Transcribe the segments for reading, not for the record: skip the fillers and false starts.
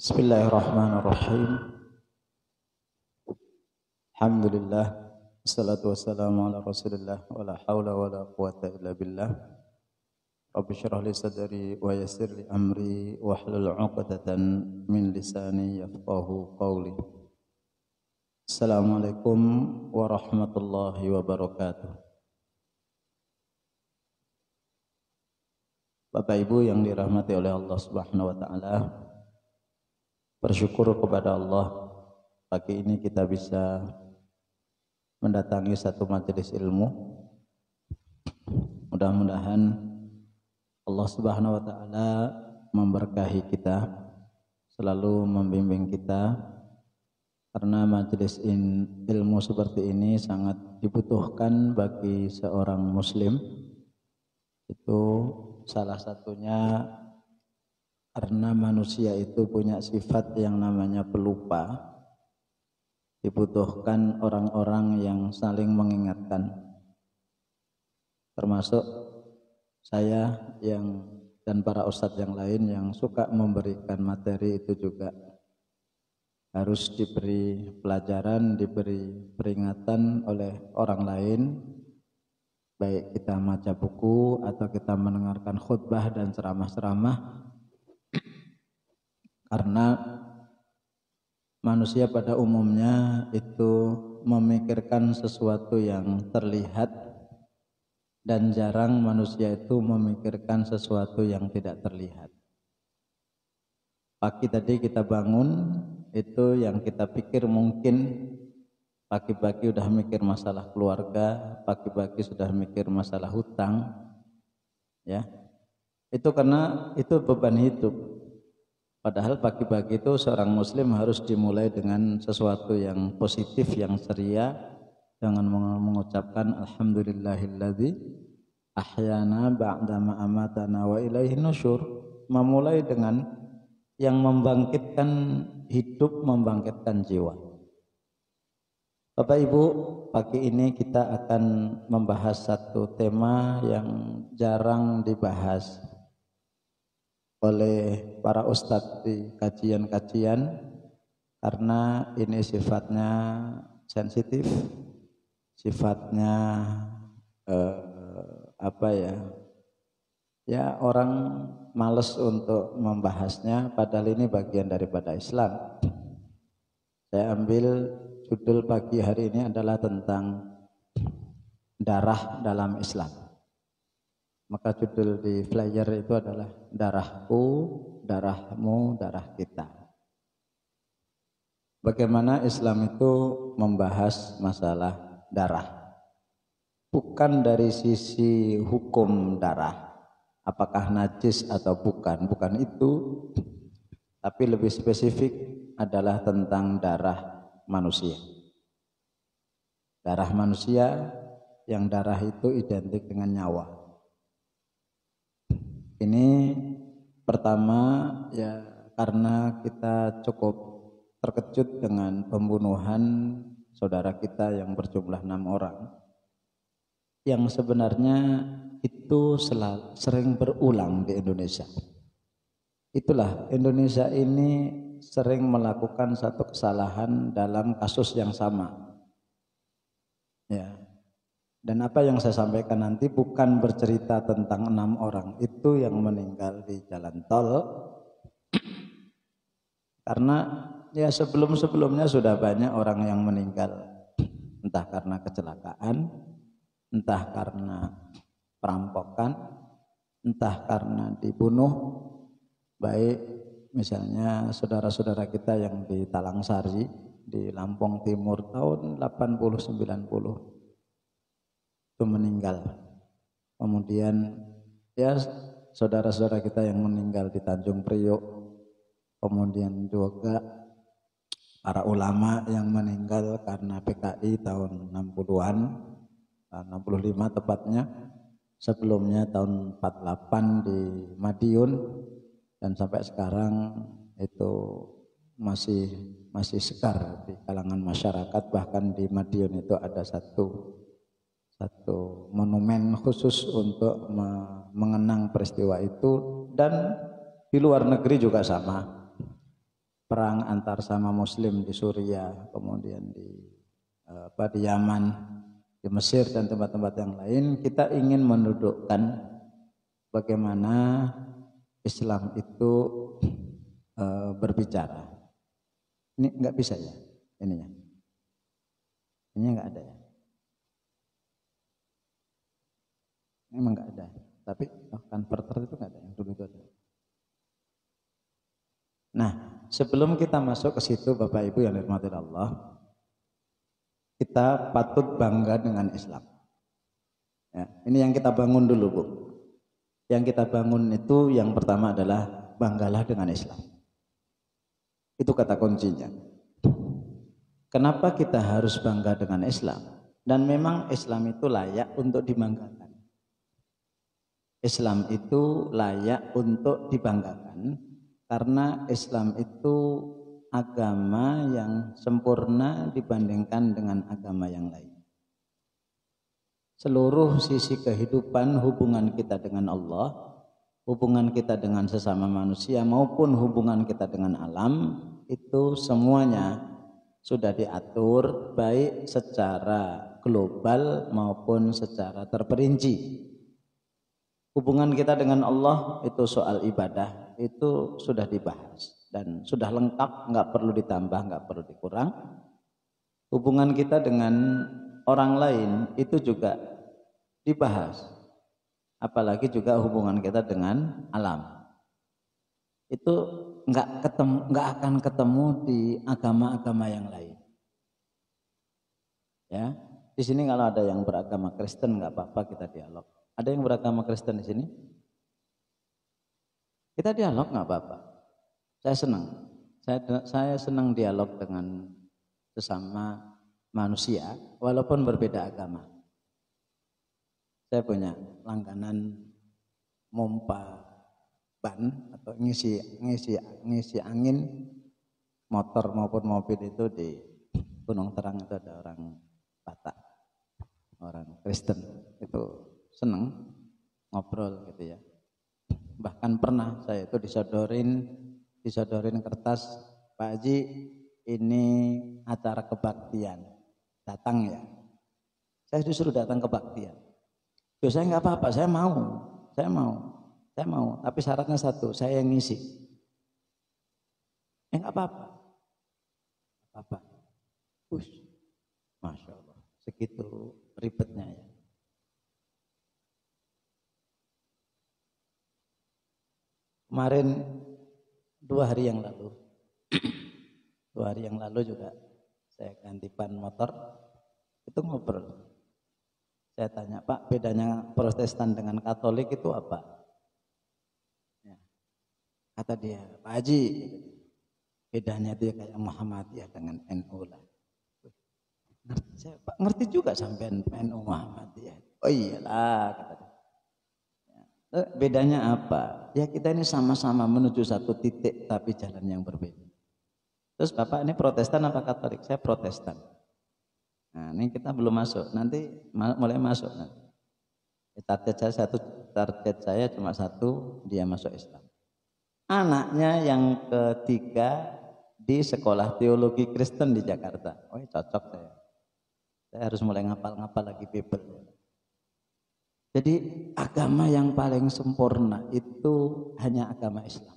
Bismillahirrahmanirrahim. Alhamdulillah. Wassalatu wassalamu ala Rasulillah wa la haula wa la quwata illa billah. Rabbi syrah li sadri wa yassir li amri wa hlul 'uqdatan min lisani yafqahu qawli. Assalamualaikum warahmatullahi wabarakatuh. Bapak Ibu yang dirahmati oleh Allah Subhanahu wa taala, bersyukur kepada Allah pagi ini kita bisa mendatangi satu majelis ilmu. Mudah-mudahan Allah Subhanahu wa taala memberkahi kita, selalu membimbing kita, karena majelis ilmu seperti ini sangat dibutuhkan bagi seorang muslim. Itu salah satunya karena manusia itu punya sifat yang namanya pelupa. Dibutuhkan orang-orang yang saling mengingatkan. Termasuk saya dan para ustadz yang lain yang suka memberikan materi itu juga harus diberi pelajaran, diberi peringatan oleh orang lain. Baik kita baca buku atau kita mendengarkan khutbah dan ceramah-ceramah. Karena manusia pada umumnya itu memikirkan sesuatu yang terlihat dan jarang manusia itu memikirkan sesuatu yang tidak terlihat. Pagi tadi kita bangun, itu yang kita pikir mungkin pagi-pagi sudah mikir masalah keluarga, pagi-pagi sudah mikir masalah hutang, ya. Itu karena itu beban hidup. Padahal pagi-pagi itu seorang muslim harus dimulai dengan sesuatu yang positif, yang ceria, dengan mengucapkan alhamdulillahilladzi ahyana ba'dama amatana wa ilaihin nusyur. Memulai dengan yang membangkitkan hidup, membangkitkan jiwa. Bapak Ibu, pagi ini kita akan membahas satu tema yang jarang dibahas oleh para ustadz di kajian-kajian, karena ini sifatnya sensitif, sifatnya ya orang males untuk membahasnya, padahal ini bagian daripada Islam. Saya ambil judul pagi hari ini adalah tentang darah dalam Islam. Maka judul di flyer itu adalah darahku, darahmu, darah kita. Bagaimana Islam itu membahas masalah darah. Bukan dari sisi hukum darah, apakah najis atau bukan itu. Tapi lebih spesifik adalah tentang darah manusia. Darah manusia, yang darah itu identik dengan nyawa. Ini pertama ya karena kita cukup terkejut dengan pembunuhan saudara kita yang berjumlah 6 orang, yang sebenarnya itu sering berulang di Indonesia. Itulah, Indonesia ini sering melakukan satu kesalahan dalam kasus yang sama. Ya. Dan apa yang saya sampaikan nanti bukan bercerita tentang 6 orang itu yang meninggal di jalan tol. Karena ya sebelumnya sudah banyak orang yang meninggal, entah karena kecelakaan, entah karena perampokan, entah karena dibunuh. Baik misalnya saudara-saudara kita yang di Talangsari di Lampung Timur tahun 80-90 itu meninggal. Kemudian ya saudara-saudara kita yang meninggal di Tanjung Priok, kemudian juga para ulama yang meninggal karena PKI tahun 60-an, 65 tepatnya, sebelumnya tahun 48 di Madiun, dan sampai sekarang itu masih sekar di kalangan masyarakat. Bahkan di Madiun itu ada satu monumen khusus untuk mengenang peristiwa itu, dan di luar negeri juga sama. perang antar sama Muslim di Suriah, kemudian di Yaman, di Mesir dan tempat-tempat yang lain, kita ingin mendudukkan bagaimana Islam itu berbicara. Ini nggak bisa ya, ininya nggak ada ya. Memang nggak ada, tapi converter itu nggak ada, yang dulu itu ada. Nah, sebelum kita masuk ke situ, Bapak Ibu yang dirahmati Allah, kita patut bangga dengan Islam. Ya, ini yang kita bangun dulu, Bu. Yang kita bangun itu yang pertama adalah banggalah dengan Islam. Itu kata kuncinya. Kenapa kita harus bangga dengan Islam? Dan memang Islam itu layak untuk dibanggakan. Islam itu layak untuk dibanggakan karena Islam itu agama yang sempurna dibandingkan dengan agama yang lain. Seluruh sisi kehidupan, hubungan kita dengan Allah, hubungan kita dengan sesama manusia maupun hubungan kita dengan alam, itu semuanya sudah diatur baik secara global maupun secara terperinci. Hubungan kita dengan Allah itu soal ibadah itu sudah dibahas dan sudah lengkap, nggak perlu ditambah, nggak perlu dikurang. Hubungan kita dengan orang lain itu juga dibahas, apalagi juga hubungan kita dengan alam. Itu nggak akan ketemu di agama-agama yang lain. Ya, di sini kalau ada yang beragama Kristen nggak apa-apa, kita dialog. Ada yang beragama Kristen di sini? Kita dialog nggak apa-apa. Saya senang. Saya senang dialog dengan sesama manusia walaupun berbeda agama. Saya punya langganan mompa ban atau ngisi angin motor maupun mobil itu di Gunung Terang. Itu ada orang Batak, orang Kristen, itu seneng ngobrol gitu ya. Bahkan pernah saya itu disodorin kertas, Pak Haji ini acara kebaktian, datang ya. Saya disuruh datang kebaktian. Yo, saya nggak apa-apa, saya mau, tapi syaratnya satu, saya yang ngisi. Nggak apa-apa. Masya Allah, segitu ribetnya ya. Kemarin 2 hari yang lalu, 2 hari yang lalu juga saya ganti ban motor, itu ngobrol. Saya tanya, Pak, bedanya Protestan dengan Katolik itu apa? Ya. Kata dia, Pak Haji, bedanya dia kayak Muhammadiyah dengan NU lah. Saya, Pak, ngerti juga sampai NU Muhammadiyah. Oh iyalah, kata dia. Bedanya apa? Ya kita ini sama-sama menuju satu titik tapi jalan yang berbeda. Terus Bapak ini Protestan apa Katolik? Saya Protestan. Nah ini kita belum masuk, nanti mulai masuk nanti. Target saya cuma satu, dia masuk Islam. Anaknya yang ketiga di sekolah teologi Kristen di Jakarta. Oh cocok saya. Saya harus mulai ngapal-ngapal lagi Bible. Jadi agama yang paling sempurna itu hanya agama Islam.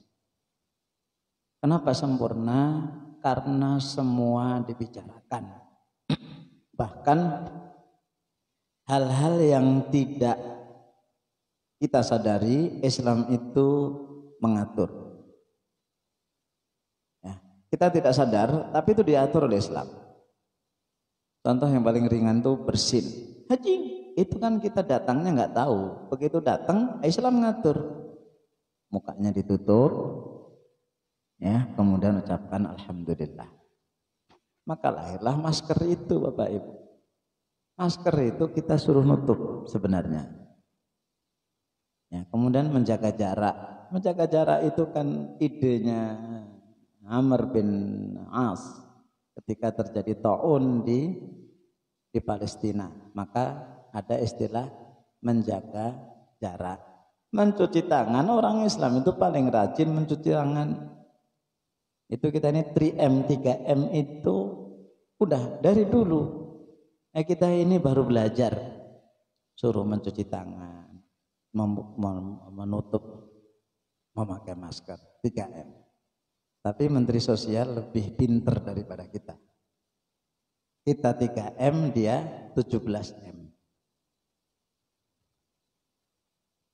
Kenapa sempurna? Karena semua dibicarakan. Bahkan hal-hal yang tidak kita sadari, Islam itu mengatur. Ya, kita tidak sadar, tapi itu diatur oleh Islam. Contoh yang paling ringan itu bersin. Haji. Itu kan kita datangnya nggak tahu. Begitu datang, Islam ngatur. Mukanya ditutup, ya, kemudian ucapkan Alhamdulillah. Maka lahirlah masker itu, Bapak Ibu. Masker itu kita suruh nutup sebenarnya. Ya, kemudian menjaga jarak. Menjaga jarak itu kan idenya Amr bin As ketika terjadi ta'un di Palestina. Maka ada istilah menjaga jarak. Mencuci tangan, orang Islam itu paling rajin mencuci tangan. Itu kita ini 3M, 3M itu udah dari dulu. Kita ini baru belajar, suruh mencuci tangan, menutup, memakai masker, 3M. Tapi Menteri Sosial lebih pinter daripada kita. Kita 3M, dia 17M.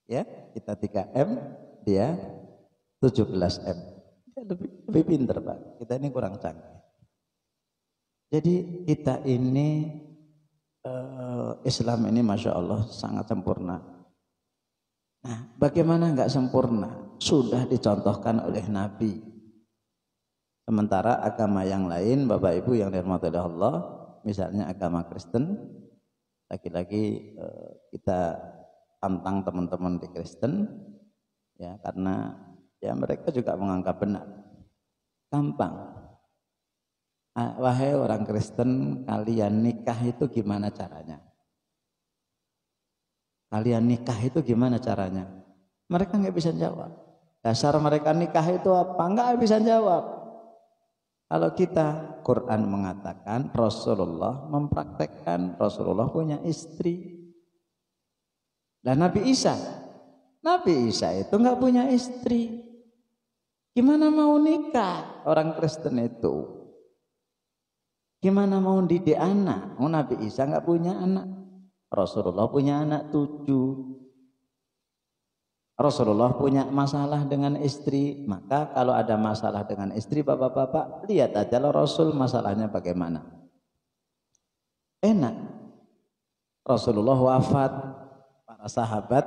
Ya, kita 3M, dia 17M. Dia lebih pinter, Pak. Kita ini kurang canggih. Jadi kita ini Islam ini Masya Allah sangat sempurna. Nah, bagaimana nggak sempurna? Sudah dicontohkan oleh Nabi. Sementara agama yang lain, Bapak Ibu yang dirahmati oleh Allah, misalnya agama Kristen, lagi-lagi kita tantang teman-teman di Kristen, ya karena ya mereka juga menganggap benar. Gampang. Wahai orang Kristen, kalian nikah itu gimana caranya? Kalian nikah itu gimana caranya? Mereka nggak bisa jawab. Dasar mereka nikah itu apa? Nggak bisa jawab. Kalau kita, Quran mengatakan Rasulullah mempraktekkan, Rasulullah punya istri. Dan Nabi Isa itu nggak punya istri. Gimana mau nikah orang Kristen itu? Gimana mau didik anak? Nabi Isa nggak punya anak. Rasulullah punya anak 7. Rasulullah punya masalah dengan istri. Maka kalau ada masalah dengan istri, bapak-bapak, lihat aja lah Rasul masalahnya bagaimana. Enak. Rasulullah wafat, para sahabat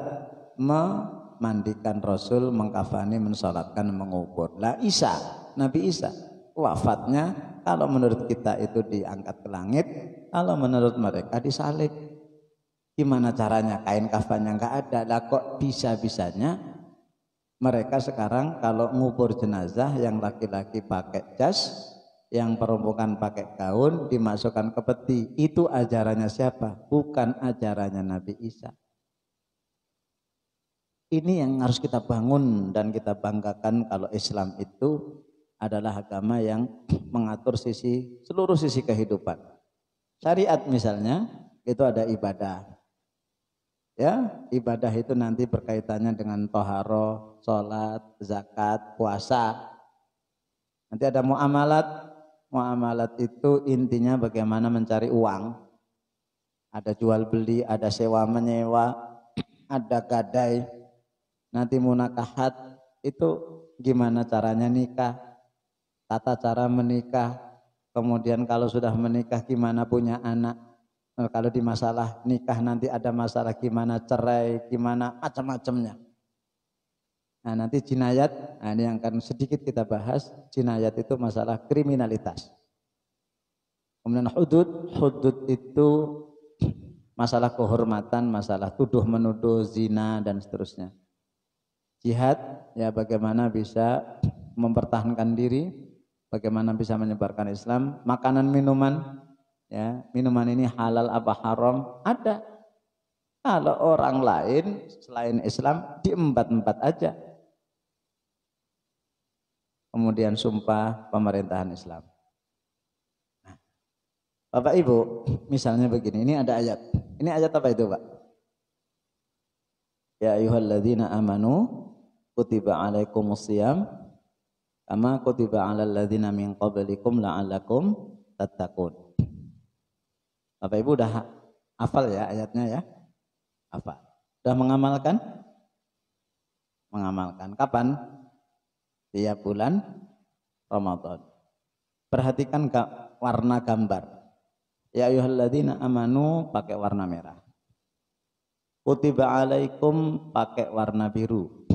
memandikan Rasul, mengkafani, mensolatkan, mengubur. Lah Nabi Isa wafatnya kalau menurut kita itu diangkat ke langit, kalau menurut mereka disalib. Gimana caranya? Kain kafannya nggak ada. Lah kok bisa-bisanya mereka sekarang kalau ngubur jenazah, yang laki-laki pakai jas, yang perempuan pakai gaun, dimasukkan ke peti. Itu ajarannya siapa? Bukan ajarannya Nabi Isa. Ini yang harus kita bangun dan kita banggakan kalau Islam itu adalah agama yang mengatur seluruh sisi kehidupan. Syariat misalnya itu ada ibadah. Ya, ibadah itu nanti berkaitannya dengan toharo, sholat, zakat, puasa. Nanti ada muamalat. Muamalat itu intinya bagaimana mencari uang. Ada jual beli, ada sewa menyewa, ada gadai. Nanti munakahat itu gimana caranya nikah. Tata cara menikah, kemudian kalau sudah menikah gimana punya anak, kalau di masalah nikah nanti ada masalah gimana cerai, gimana macam-macamnya. Nah nanti jinayat, nah ini yang akan sedikit kita bahas, jinayat itu masalah kriminalitas. Kemudian hudud itu masalah kehormatan, masalah tuduh menuduh, zina dan seterusnya. Jihad, ya bagaimana bisa mempertahankan diri, bagaimana bisa menyebarkan Islam. Makanan minuman, ya minuman ini halal apa haram? Ada. Kalau orang lain selain Islam diembat-embat aja. Kemudian sumpah pemerintahan Islam. Nah, Bapak Ibu, misalnya begini, ini ada ayat. Ini ayat apa itu, Pak? Ya ayyuhalladzina amanu kutiba alaikumusiyam kama kutiba 'alal ladzina min qablikum la'allakum tattaqun. Bapak Ibu udah hafal ya ayatnya ya? Hafal. Sudah mengamalkan? Mengamalkan. Kapan? Tiap bulan Ramadan. Perhatikan warna gambar. Ya ayyuhalladzina amanu pakai warna merah. Kutiba 'alaikum pakai warna biru.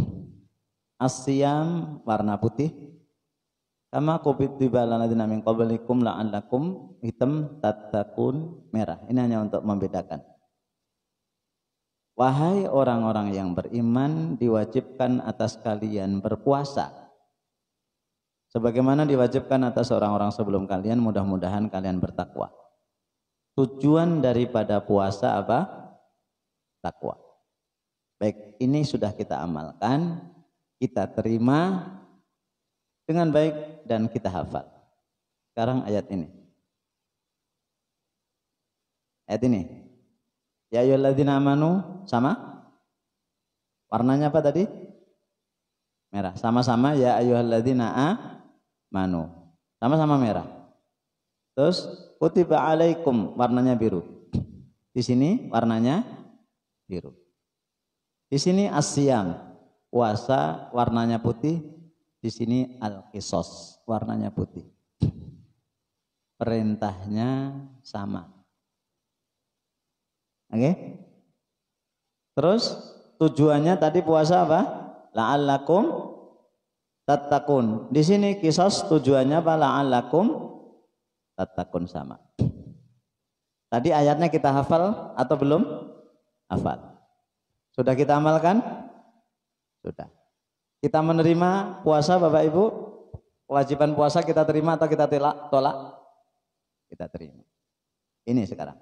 As-siyam warna putih. Kama kutiba 'alal ladzina min qablikum la'allakum hitam tattaqun merah. Ini hanya untuk membedakan. Wahai orang-orang yang beriman, diwajibkan atas kalian berpuasa sebagaimana diwajibkan atas orang-orang sebelum kalian, mudah-mudahan kalian bertakwa. Tujuan daripada puasa apa? Takwa. Baik, ini sudah kita amalkan, kita terima. dengan baik dan kita hafal. Sekarang ayat ini. Ayat ini. Ya ayyuhalladzina amanu sama? Warnanya apa tadi? Merah. Sama-sama ya ayyuhalladzina amanu. Sama-sama merah. Terus kutiba alaikum warnanya biru. Di sini warnanya biru. Di sini as-siyam, puasa warnanya putih. Di sini al-qisas warnanya putih. Perintahnya sama. Oke? Terus tujuannya tadi puasa apa? La'allakum tattaqun. Di sini qisas tujuannya apa? La'allakum tattaqun sama. Tadi ayatnya kita hafal atau belum? Hafal. Sudah kita amalkan? Sudah. Kita menerima puasa Bapak Ibu? Kewajiban puasa kita terima atau kita tolak? Kita terima. Ini sekarang.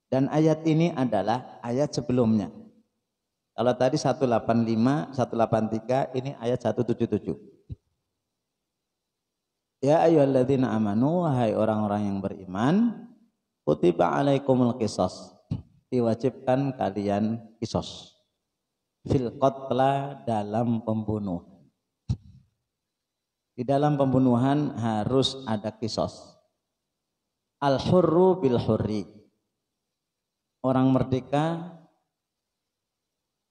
Dan ayat ini adalah ayat sebelumnya. Kalau tadi 185, 183, ini ayat 177. Ya ayyuhalladzina amanu, wahai orang-orang yang beriman, kutiba alaikumul qisas, diwajibkan kalian qisas. Fil qatla, dalam pembunuhan. Di dalam pembunuhan harus ada qisas. Al-hurru bil hurri. Orang merdeka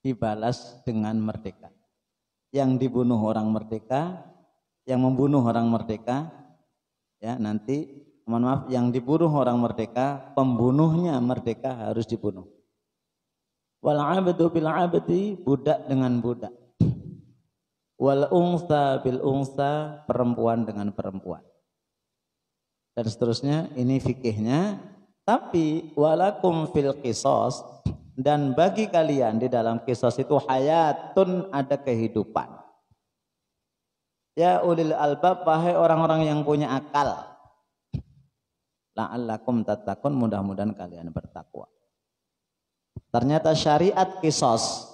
dibalas dengan merdeka. Yang dibunuh orang merdeka, yang membunuh orang merdeka, ya nanti mohon maaf, yang dibunuh orang merdeka, pembunuhnya merdeka harus dibunuh. Wal 'abdu bil 'abdi, budak dengan budak. Wal unsa bil unsa, perempuan dengan perempuan. Dan seterusnya, ini fikihnya. Tapi walakum fil qisas, dan bagi kalian di dalam qisas itu hayatun, ada kehidupan. Ya ulil albab, wahai orang-orang yang punya akal. La'allakum tattaqun, mudah-mudahan kalian bertakwa. Ternyata syariat qisas,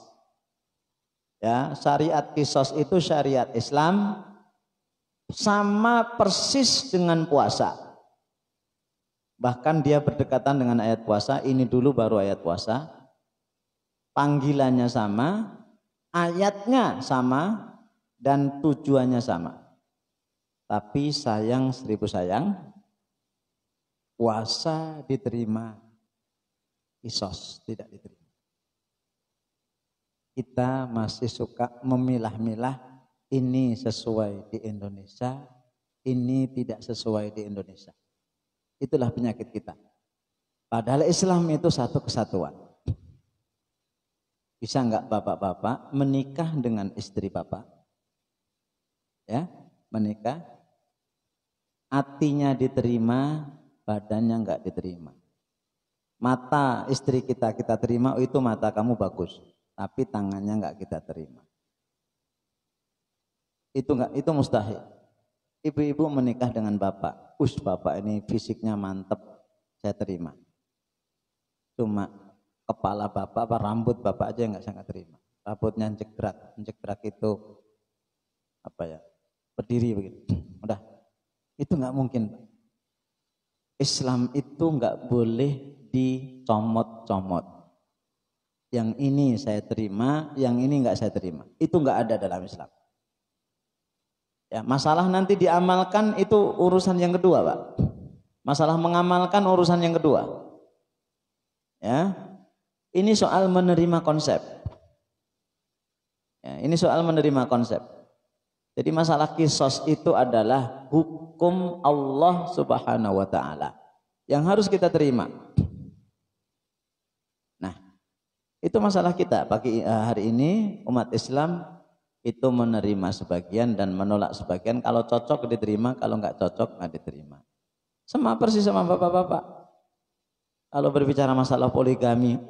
ya, syariat qisas itu syariat Islam sama persis dengan puasa. Bahkan dia berdekatan dengan ayat puasa. Ini dulu baru ayat puasa. Panggilannya sama, ayatnya sama, dan tujuannya sama. Tapi sayang 1000 sayang, puasa diterima, qisas tidak diterima. Kita masih suka memilah-milah, ini sesuai di Indonesia, ini tidak sesuai di Indonesia. Itulah penyakit kita. Padahal Islam itu satu kesatuan. Bisa enggak bapak-bapak menikah dengan istri bapak? Ya, menikah, hatinya diterima, badannya enggak diterima. Mata istri kita terima, oh itu mata kamu bagus, tapi tangannya enggak kita terima. Itu mustahil. Ibu-ibu menikah dengan bapak, bapak ini fisiknya mantep, saya terima. Cuma kepala bapak, rambut bapak aja enggak saya terima. Rambutnya jegrak itu apa ya? Berdiri begitu. Udah. Itu enggak mungkin. Islam itu enggak boleh dicomot-comot. Yang ini saya terima, yang ini enggak saya terima. Itu enggak ada dalam Islam. Ya, masalah nanti diamalkan itu urusan yang kedua, Pak. Masalah mengamalkan urusan yang kedua. Ya. Ini soal menerima konsep. Ya, ini soal menerima konsep. Jadi masalah qisas itu adalah hukum Allah Subhanahu wa taala yang harus kita terima. Nah, itu masalah kita pagi hari ini umat Islam itu menerima sebagian dan menolak sebagian. Kalau cocok diterima, kalau nggak cocok nggak diterima. Sama persis sama bapak-bapak. Kalau berbicara masalah poligami,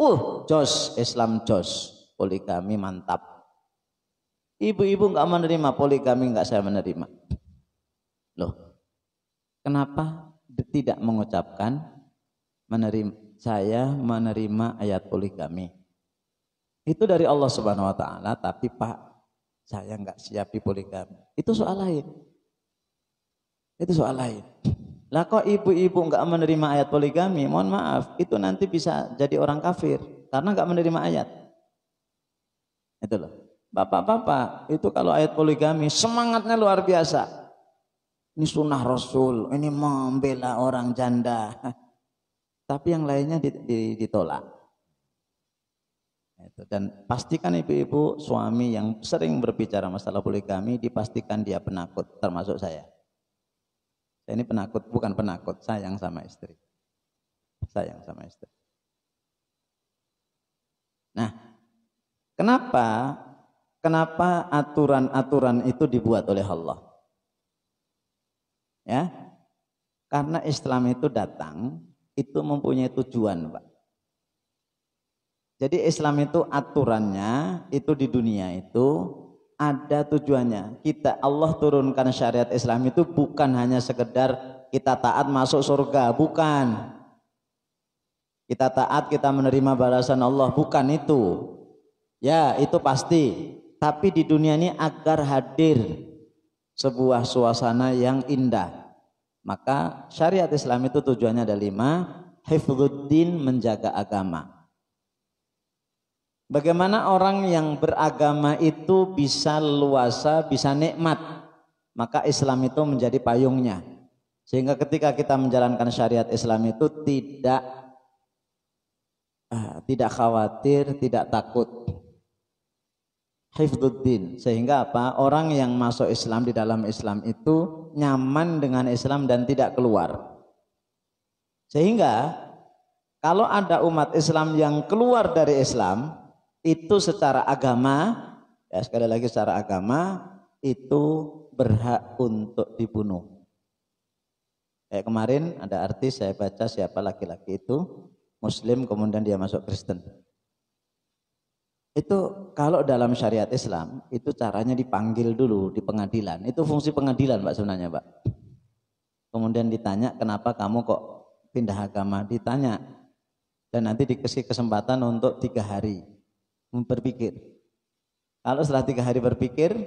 jos Islam jos, poligami mantap. Ibu-ibu nggak menerima poligami, nggak saya menerima. Loh, kenapa tidak mengucapkan saya menerima ayat poligami? Itu dari Allah Subhanahu Wa Taala, tapi Pak, saya nggak siap di poligami. Itu soal lain. Itu soal lain. Lah kok ibu-ibu nggak menerima ayat poligami, mohon maaf, itu nanti bisa jadi orang kafir karena nggak menerima ayat. Itu loh. Bapak-bapak, itu kalau ayat poligami semangatnya luar biasa. Ini sunnah Rasul, ini membela orang janda. Tapi yang lainnya ditolak. Dan pastikan ibu-ibu suami yang sering berbicara masalah poligami, dipastikan dia penakut, termasuk saya. Saya ini penakut, bukan penakut, sayang sama istri. Sayang sama istri. Nah, kenapa aturan-aturan itu dibuat oleh Allah? Ya, karena Islam itu datang, itu mempunyai tujuan, Pak. Jadi Islam itu aturannya, itu di dunia itu ada tujuannya. Allah turunkan syariat Islam itu bukan hanya sekedar kita taat masuk surga, bukan. Kita taat, kita menerima balasan Allah, bukan itu. Ya, itu pasti. Tapi di dunia ini agar hadir sebuah suasana yang indah. Maka syariat Islam itu tujuannya ada 5, hifdzuddin, menjaga agama. Bagaimana orang yang beragama itu bisa leluasa, bisa nikmat, maka Islam itu menjadi payungnya. Sehingga ketika kita menjalankan syariat Islam itu tidak khawatir, tidak takut. Hifdzuddin, sehingga apa? Orang yang masuk Islam, di dalam Islam itu nyaman dengan Islam dan tidak keluar. Sehingga kalau ada umat Islam yang keluar dari Islam, itu secara agama, ya sekali lagi secara agama, itu berhak untuk dibunuh. Kayak kemarin ada artis saya baca, siapa laki-laki itu Muslim kemudian dia masuk Kristen. Itu kalau dalam syariat Islam itu caranya dipanggil dulu di pengadilan. Itu fungsi pengadilan, Pak, sebenarnya, Pak. Kemudian ditanya, kenapa kamu kok pindah agama? Ditanya, dan nanti dikasih kesempatan untuk 3 hari berpikir. Kalau setelah 3 hari berpikir,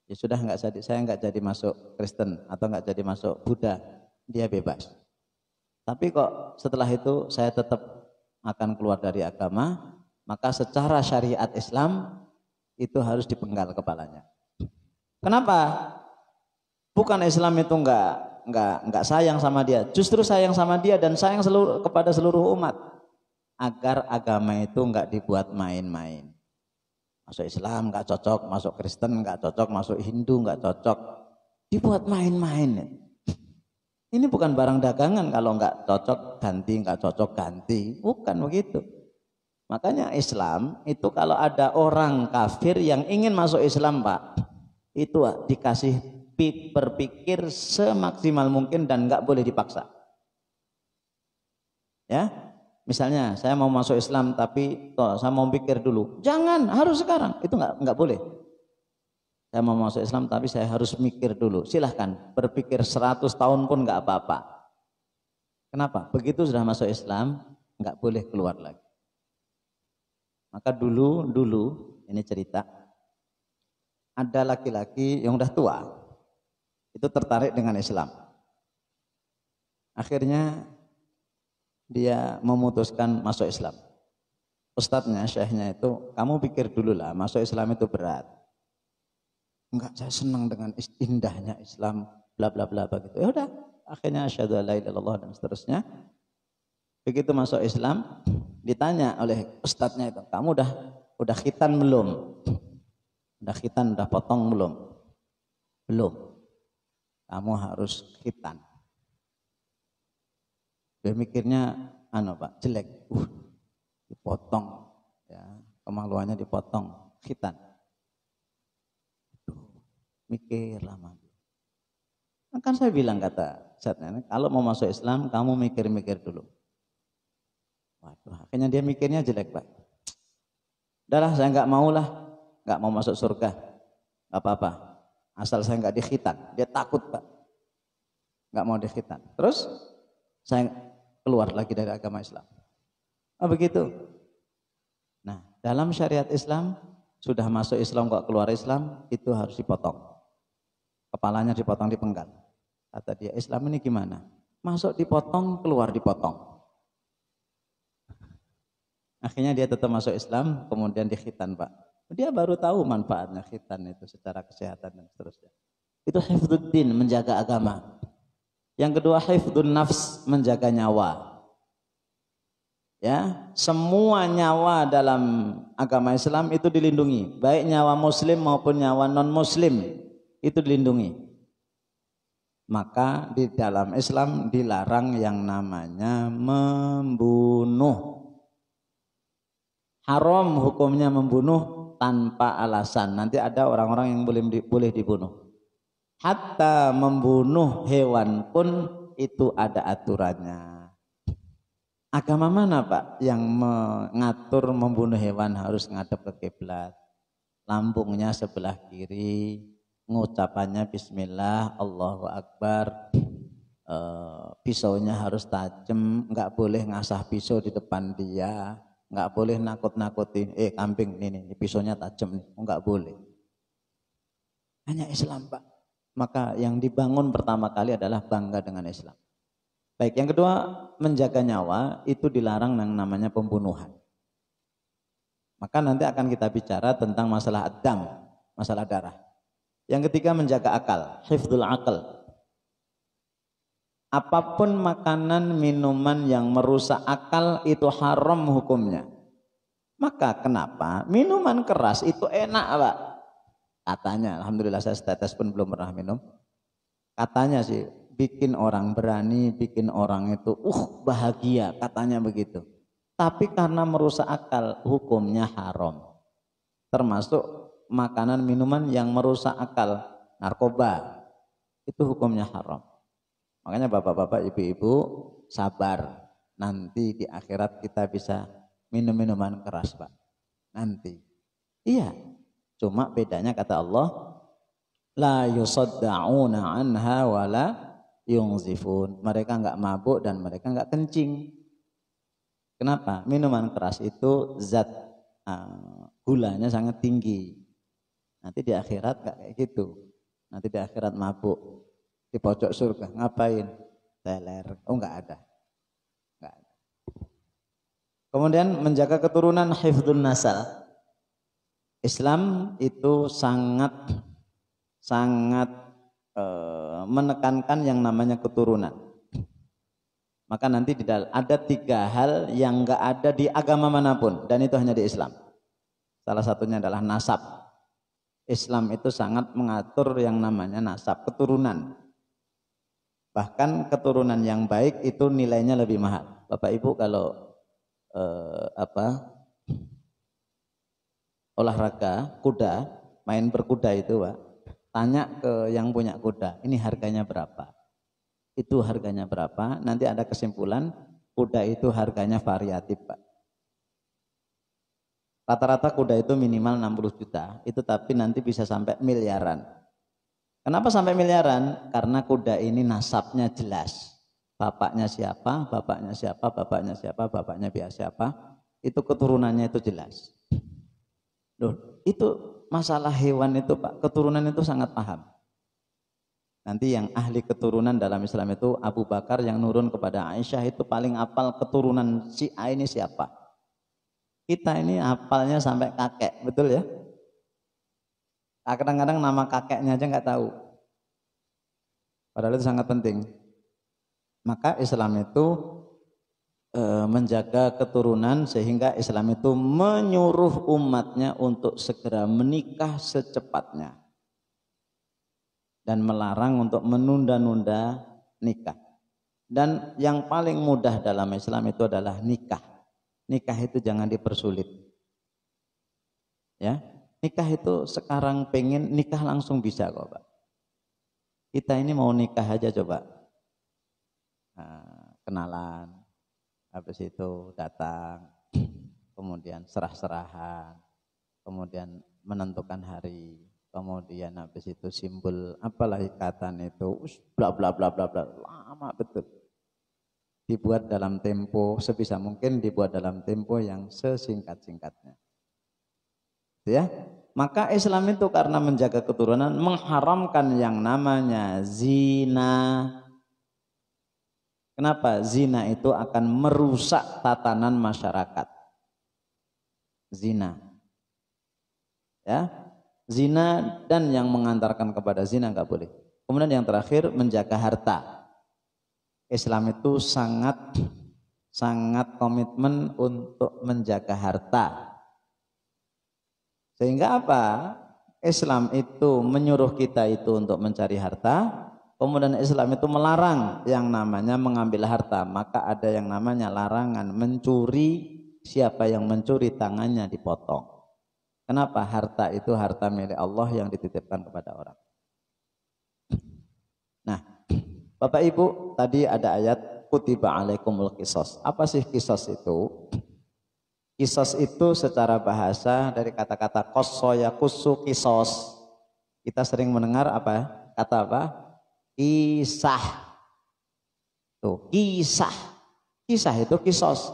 ya sudah saya nggak jadi masuk Kristen atau nggak jadi masuk Buddha, dia bebas. Tapi kok setelah itu saya tetap akan keluar dari agama, maka secara syariat Islam itu harus dipenggal kepalanya. Kenapa? Bukan Islam itu nggak sayang sama dia, justru sayang sama dia dan sayang kepada seluruh umat. Agar agama itu nggak dibuat main-main. Masuk Islam nggak cocok, masuk Kristen nggak cocok, masuk Hindu nggak cocok, dibuat main-main. Ini bukan barang dagangan, kalau nggak cocok ganti, nggak cocok ganti, bukan begitu. Makanya Islam itu kalau ada orang kafir yang ingin masuk Islam, Pak, itu dikasih berpikir semaksimal mungkin dan nggak boleh dipaksa. Ya. Misalnya saya mau masuk Islam tapi saya mau pikir dulu, jangan, harus sekarang, itu nggak boleh. Saya mau masuk Islam tapi saya harus mikir dulu, silahkan berpikir 100 tahun pun nggak apa-apa. Kenapa? Begitu sudah masuk Islam nggak boleh keluar lagi. Maka dulu ini cerita, ada laki-laki yang udah tua itu tertarik dengan Islam. Akhirnya dia memutuskan masuk Islam. Ustadznya, syekhnya itu, kamu pikir dulu lah, masuk Islam itu berat. Enggak, saya senang dengan indahnya Islam, bla bla bla begitu. Ya udah, akhirnya asyhadu alla ilaha illallah dan seterusnya. Begitu masuk Islam, ditanya oleh ustadznya itu, kamu udah khitan belum? Udah khitan, udah potong belum? Belum. Kamu harus khitan. Dia mikirnya Pak, jelek. Dipotong ya, kemaluannya dipotong, khitan. Mikir lama. Kan saya bilang, kata Ustadznya, kalau mau masuk Islam kamu mikir-mikir dulu. Waduh, akhirnya dia mikirnya jelek, Pak. Udahlah, saya nggak mau masuk surga, nggak apa-apa, asal saya nggak dikhitan. Dia takut, Pak, nggak mau dikhitan. Terus saya keluar lagi dari agama Islam. Begitu. Nah, dalam syariat Islam sudah masuk Islam kok keluar Islam, itu harus dipotong. Kepalanya dipotong, dipenggal. Kata dia, Islam ini gimana? Masuk dipotong, keluar dipotong. Akhirnya dia tetap masuk Islam, kemudian dikhitan, Pak. Dia baru tahu manfaatnya khitan itu secara kesehatan dan seterusnya. Itu hifdzuddin, menjaga agama. Yang kedua, hifdzun nafs, menjaga nyawa. Ya, semua nyawa dalam agama Islam itu dilindungi, baik nyawa muslim maupun nyawa non muslim itu dilindungi. Maka di dalam Islam dilarang yang namanya membunuh. Haram hukumnya membunuh tanpa alasan. Nanti ada orang-orang yang boleh dibunuh. Hatta membunuh hewan pun itu ada aturannya. Agama mana, Pak, yang mengatur membunuh hewan harus ngadep ke kiblat, lambungnya sebelah kiri, ngucapannya bismillah, Allahu Akbar, pisaunya harus tajam, nggak boleh ngasah pisau di depan dia, nggak boleh nakut-nakutin, kambing ini pisaunya tajam, nggak boleh. Hanya Islam, Pak. Maka yang dibangun pertama kali adalah bangga dengan Islam. Baik, yang kedua, menjaga nyawa itu dilarang yang namanya pembunuhan. Maka nanti akan kita bicara tentang masalah ad-dam, masalah darah. Yang ketiga, menjaga akal, hifdzul akal. Apapun makanan, minuman yang merusak akal itu haram hukumnya. Maka kenapa minuman keras itu enak, Pak? Katanya, alhamdulillah saya setetes pun belum pernah minum. Katanya sih bikin orang berani, bikin orang itu bahagia, katanya begitu. Tapi karena merusak akal, hukumnya haram. Termasuk makanan minuman yang merusak akal, narkoba, itu hukumnya haram. Makanya bapak-bapak, ibu-ibu sabar, nanti di akhirat kita bisa minum minuman keras, Pak. Nanti. Iya. Cuma bedanya kata Allah, la yusadda'una anha wala yungzifun. Mereka enggak mabuk dan mereka enggak kencing. Kenapa? Minuman keras itu zat gulanya sangat tinggi. Nanti di akhirat enggak kayak gitu. Nanti di akhirat mabuk. Di pojok surga ngapain? Teler. Oh, enggak ada. Enggak ada. Kemudian menjaga keturunan, hifdzun nasal. Islam itu sangat menekankan yang namanya keturunan. Maka nanti ada 3 hal yang enggak ada di agama manapun, dan itu hanya di Islam. Salah satunya adalah nasab. Islam itu sangat mengatur yang namanya nasab, keturunan. Bahkan keturunan yang baik itu nilainya lebih mahal. Bapak Ibu kalau olahraga kuda, main berkuda itu, Pak, tanya ke yang punya kuda, ini harganya berapa? Itu harganya berapa? Nanti ada kesimpulan, kuda itu harganya variatif, Pak. Rata-rata kuda itu minimal 60 juta, itu tapi nanti bisa sampai miliaran. Kenapa sampai miliaran? Karena kuda ini nasabnya jelas. Bapaknya siapa, bapaknya siapa, bapaknya siapa, bapaknya siapa, itu keturunannya itu jelas. Loh, itu masalah hewan itu, Pak, keturunan itu sangat paham. Nanti yang ahli keturunan dalam Islam itu Abu Bakar yang nurun kepada Aisyah itu paling hafal keturunan si A ini siapa. Kita ini hafalnya sampai kakek, betul ya? Kadang-kadang nama kakeknya aja nggak tahu. Padahal itu sangat penting. Maka Islam itu menjaga keturunan sehingga Islam itu menyuruh umatnya untuk segera menikah secepatnya dan melarang untuk menunda-nunda nikah. Dan yang paling mudah dalam Islam itu adalah nikah. Nikah itu jangan dipersulit. Ya, nikah itu sekarang pengen nikah langsung bisa kok, Pak. Kita ini mau nikah aja coba. Kenalan, habis itu datang, kemudian serah-serahan, kemudian menentukan hari, kemudian habis itu simbol apalah ikatan itu, bla bla bla bla bla, lama betul. Dibuat dalam tempo sebisa mungkin, dibuat dalam tempo yang sesingkat-singkatnya. Ya. Maka Islam itu karena menjaga keturunan mengharamkan yang namanya zina. Kenapa? Zina itu akan merusak tatanan masyarakat. Zina. Ya. Zina dan yang mengantarkan kepada zina nggak boleh. Kemudian yang terakhir menjaga harta. Islam itu sangat komitmen untuk menjaga harta. Sehingga apa? Islam itu menyuruh kita itu untuk mencari harta, kemudian Islam itu melarang yang namanya mengambil harta. Maka ada yang namanya larangan mencuri, siapa yang mencuri tangannya dipotong. Kenapa? Harta itu harta milik Allah yang dititipkan kepada orang. Nah, Bapak Ibu, tadi ada ayat kutiba alaikumul qisas. Apa sih qisas itu? Qisas itu secara bahasa dari kata-kata qasso yaqussu qisas. Kita sering mendengar apa? Kata apa? Kisah. Tuh, kisah. Kisah itu qisas.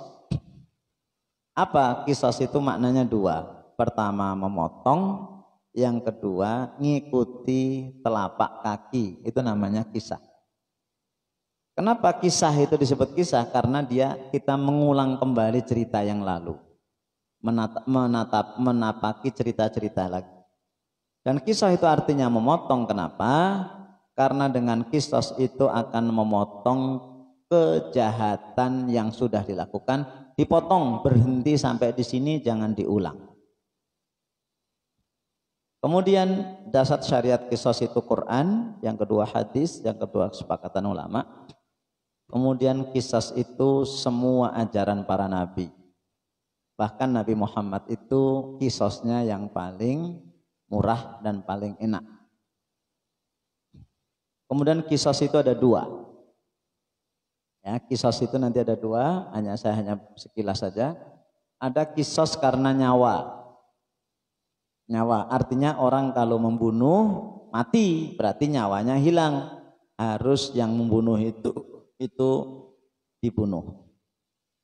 Apa? Qisas itu maknanya dua. Pertama memotong, yang kedua ngikuti telapak kaki. Itu namanya kisah. Kenapa kisah itu disebut kisah? Karena kita mengulang kembali cerita yang lalu. Menapaki cerita-cerita lagi. Dan kisah itu artinya memotong. Kenapa? Karena dengan kisah itu akan memotong kejahatan yang sudah dilakukan, dipotong, berhenti sampai di sini, jangan diulang. Kemudian dasar syariat kisah itu Quran, yang kedua hadis, yang kedua kesepakatan ulama. Kemudian kisah itu semua ajaran para nabi. Bahkan Nabi Muhammad itu kisosnya yang paling murah dan paling enak. Kemudian kisos itu ada dua. Ya, kisos itu nanti ada dua, saya hanya sekilas saja. Ada kisos karena nyawa. Nyawa artinya orang kalau membunuh mati, berarti nyawanya hilang. Harus yang membunuh itu dibunuh.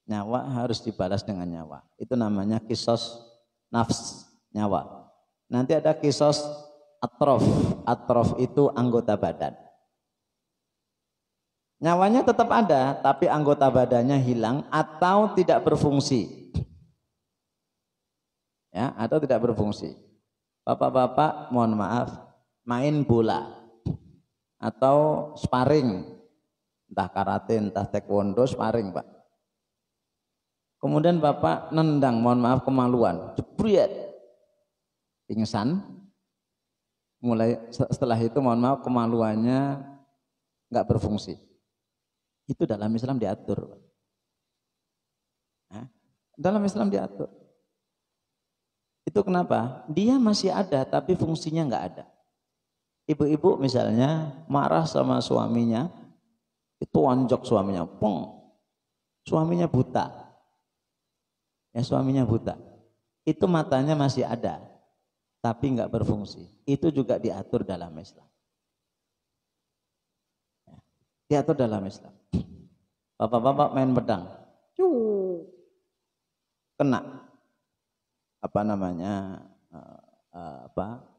Nyawa harus dibalas dengan nyawa. Itu namanya kisos nafs, nyawa. Nanti ada kisos atrof. Atrof itu anggota badan. Nyawanya tetap ada, tapi anggota badannya hilang atau tidak berfungsi. Ya, atau tidak berfungsi. Bapak-bapak, mohon maaf, main bola atau sparring, entah karate, entah taekwondo, sparring, Pak. Kemudian Bapak nendang, mohon maaf, kemaluan, jebret, pingsan. Mulai setelah itu, mohon maaf, kemaluannya nggak berfungsi. Itu dalam Islam diatur. Nah, dalam Islam diatur. Itu kenapa? Dia masih ada, tapi fungsinya nggak ada. Ibu-ibu misalnya marah sama suaminya, itu onjok suaminya, pong, suaminya buta. Ya, suaminya buta, itu matanya masih ada, tapi nggak berfungsi. Itu juga diatur dalam Islam. Ya, diatur dalam Islam. Bapak-bapak main pedang, kena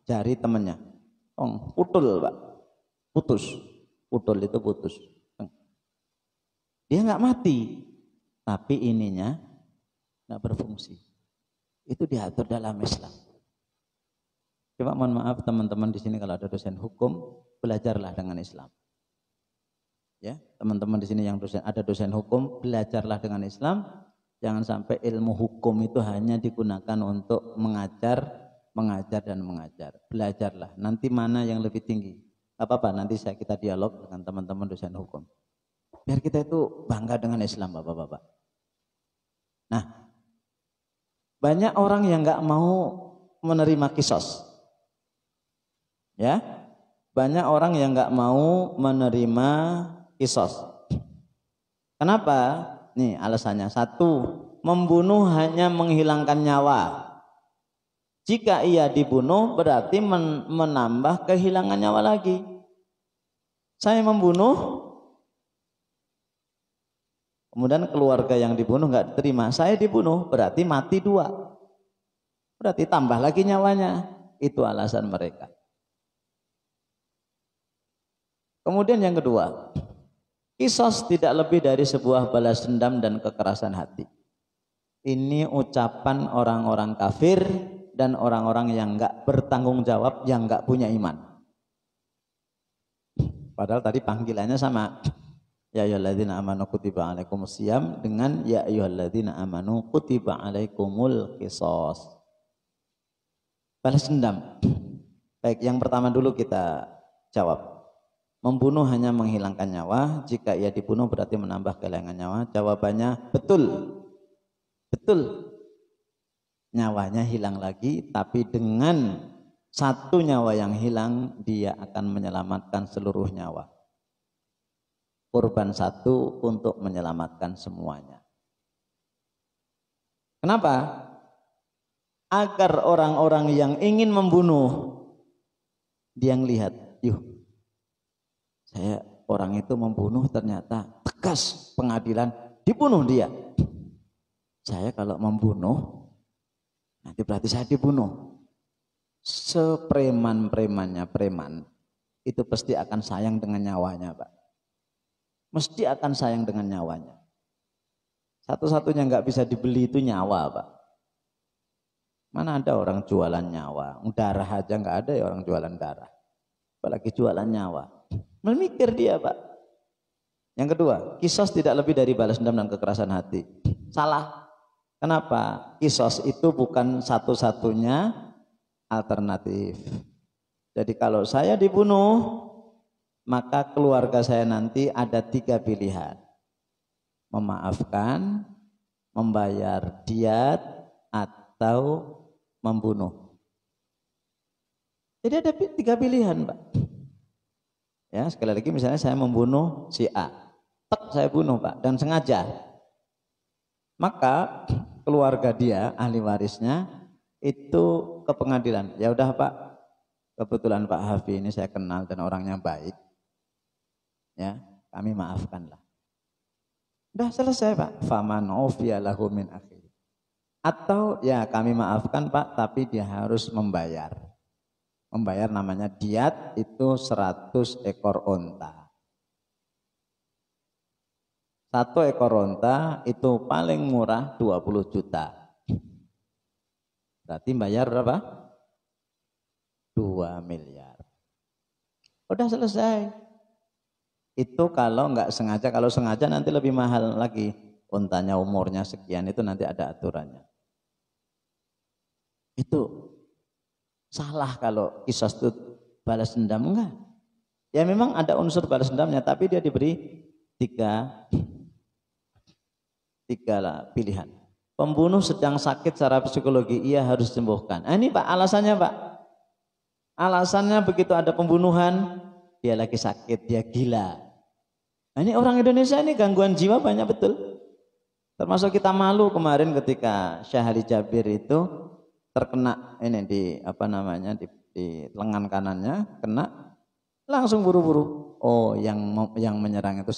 jari temennya, putul, Pak, putul itu putus. Dia nggak mati, tapi ininya nggak berfungsi. Itu diatur dalam Islam. Coba mohon maaf teman-teman di sini kalau ada dosen hukum, belajarlah dengan Islam. Ya, teman-teman di sini yang ada dosen hukum, belajarlah dengan Islam. Jangan sampai ilmu hukum itu hanya digunakan untuk mengajar dan mengajar. Belajarlah. Nanti mana yang lebih tinggi? Apa-apa, nanti kita dialog dengan teman-teman dosen hukum. Biar kita itu bangga dengan Islam, Bapak-bapak. Nah, banyak orang yang nggak mau menerima kisos, ya. Banyak orang yang nggak mau menerima kisos. Kenapa? Nih alasannya. Satu, membunuh hanya menghilangkan nyawa. Jika ia dibunuh berarti menambah kehilangan nyawa lagi. Saya membunuh, kemudian keluarga yang dibunuh nggak terima, saya dibunuh, berarti mati dua. Berarti tambah lagi nyawanya. Itu alasan mereka. Kemudian yang kedua, kisos tidak lebih dari sebuah balas dendam dan kekerasan hati. Ini ucapan orang-orang kafir dan orang-orang yang enggak bertanggung jawab, yang enggak punya iman. Padahal tadi panggilannya sama. Ya ayyuhalladzina amanu kutiba alaikumusiyam dengan ya ayyuhalladzina amanu kutiba alaikumul qisas. Balas dendam. Baik, yang pertama dulu kita jawab. Membunuh hanya menghilangkan nyawa, jika ia dibunuh berarti menambah kehilangan nyawa. Jawabannya betul. Betul. Nyawanya hilang lagi, tapi dengan satu nyawa yang hilang, dia akan menyelamatkan seluruh nyawa. Korban satu untuk menyelamatkan semuanya. Kenapa? Agar orang-orang yang ingin membunuh, dia ngelihat, yuh, saya orang itu membunuh ternyata tegas pengadilan, dibunuh dia. Saya kalau membunuh, nanti berarti saya dibunuh. Sepreman-premannya preman, itu pasti akan sayang dengan nyawanya, Pak. Mesti akan sayang dengan nyawanya. Satu-satunya nggak bisa dibeli itu nyawa, Pak. Mana ada orang jualan nyawa? Darah aja nggak ada ya orang jualan darah. Apalagi jualan nyawa. Memikir dia, Pak. Yang kedua, kisos tidak lebih dari balas dendam dan kekerasan hati. Salah. Kenapa? Kisos itu bukan satu-satunya alternatif. Jadi kalau saya dibunuh, maka keluarga saya nanti ada 3 pilihan. Memaafkan, membayar diat, atau membunuh. Jadi ada 3 pilihan, Pak. Ya, sekali lagi misalnya saya membunuh si A. Tek, saya bunuh, Pak, dan sengaja. Maka keluarga dia, ahli warisnya, itu ke pengadilan. Ya udah, Pak, kebetulan Pak Hafi ini saya kenal dan orangnya baik. Ya, kami maafkanlah. Udah selesai, Pak. Faman ufiya lahu min akhi. Atau ya kami maafkan, Pak, tapi dia harus membayar. Membayar namanya diat, itu 100 ekor onta. 1 ekor onta itu paling murah 20 juta. Berarti bayar berapa? 2 miliar. Udah selesai. Itu kalau nggak sengaja, kalau sengaja nanti lebih mahal lagi. Untanya umurnya sekian, itu nanti ada aturannya. Itu salah kalau kisos itu balas dendam, enggak. Ya memang ada unsur balas dendamnya, tapi dia diberi tiga pilihan. Pembunuh sedang sakit secara psikologi, ia harus disembuhkan. Nah, ini Pak alasannya, Pak. Alasannya begitu ada pembunuhan, dia lagi sakit, dia gila. Nah, ini orang Indonesia ini gangguan jiwa banyak betul. Termasuk kita malu kemarin ketika Syahli Jabir itu terkena ini di di lengan kanannya kena, langsung buru-buru. Oh, yang menyerang itu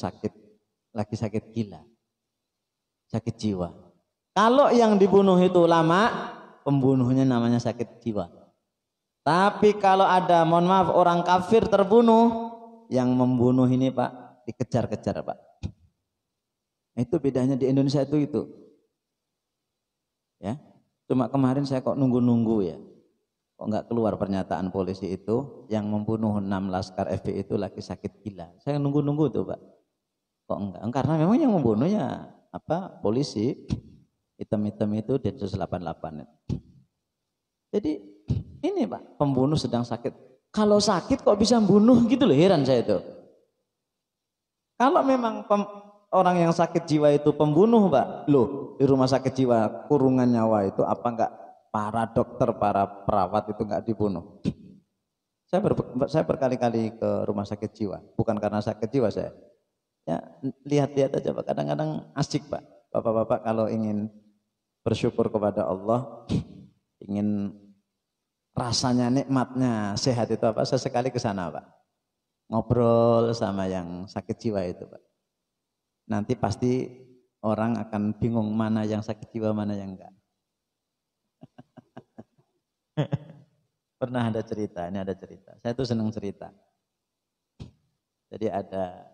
lagi sakit gila, sakit jiwa. Kalau yang dibunuh itu ulama, pembunuhnya namanya sakit jiwa. Tapi kalau ada, mohon maaf, orang kafir terbunuh, yang membunuh ini, Pak, dikejar-kejar, Pak. Itu bedanya di Indonesia itu. Ya. Cuma kemarin saya kok nunggu-nunggu ya. Kok nggak keluar pernyataan polisi itu yang membunuh 6 laskar FPI itu lagi sakit gila. Saya nunggu-nunggu tuh, Pak. Kok enggak? Karena memang yang membunuhnya polisi hitam-hitam itu Densus 88. Jadi ini, Pak, pembunuh sedang sakit. Kalau sakit kok bisa membunuh gitu loh, heran saya itu. Kalau memang orang yang sakit jiwa itu pembunuh, Pak, loh, di rumah sakit jiwa kurungan nyawa itu apa enggak para dokter, para perawat itu enggak dibunuh? Saya berkali-kali ke rumah sakit jiwa, bukan karena sakit jiwa saya. Ya, lihat-lihat aja, Pak. Kadang-kadang asik, Pak. Bapak-bapak kalau ingin bersyukur kepada Allah, ingin rasanya nikmatnya sehat itu apa? Sesekali ke sana, Pak. Ngobrol sama yang sakit jiwa itu, Pak. Nanti pasti orang akan bingung mana yang sakit jiwa, mana yang enggak. Pernah ada cerita, ini ada cerita. Saya tuh senang cerita. Jadi ada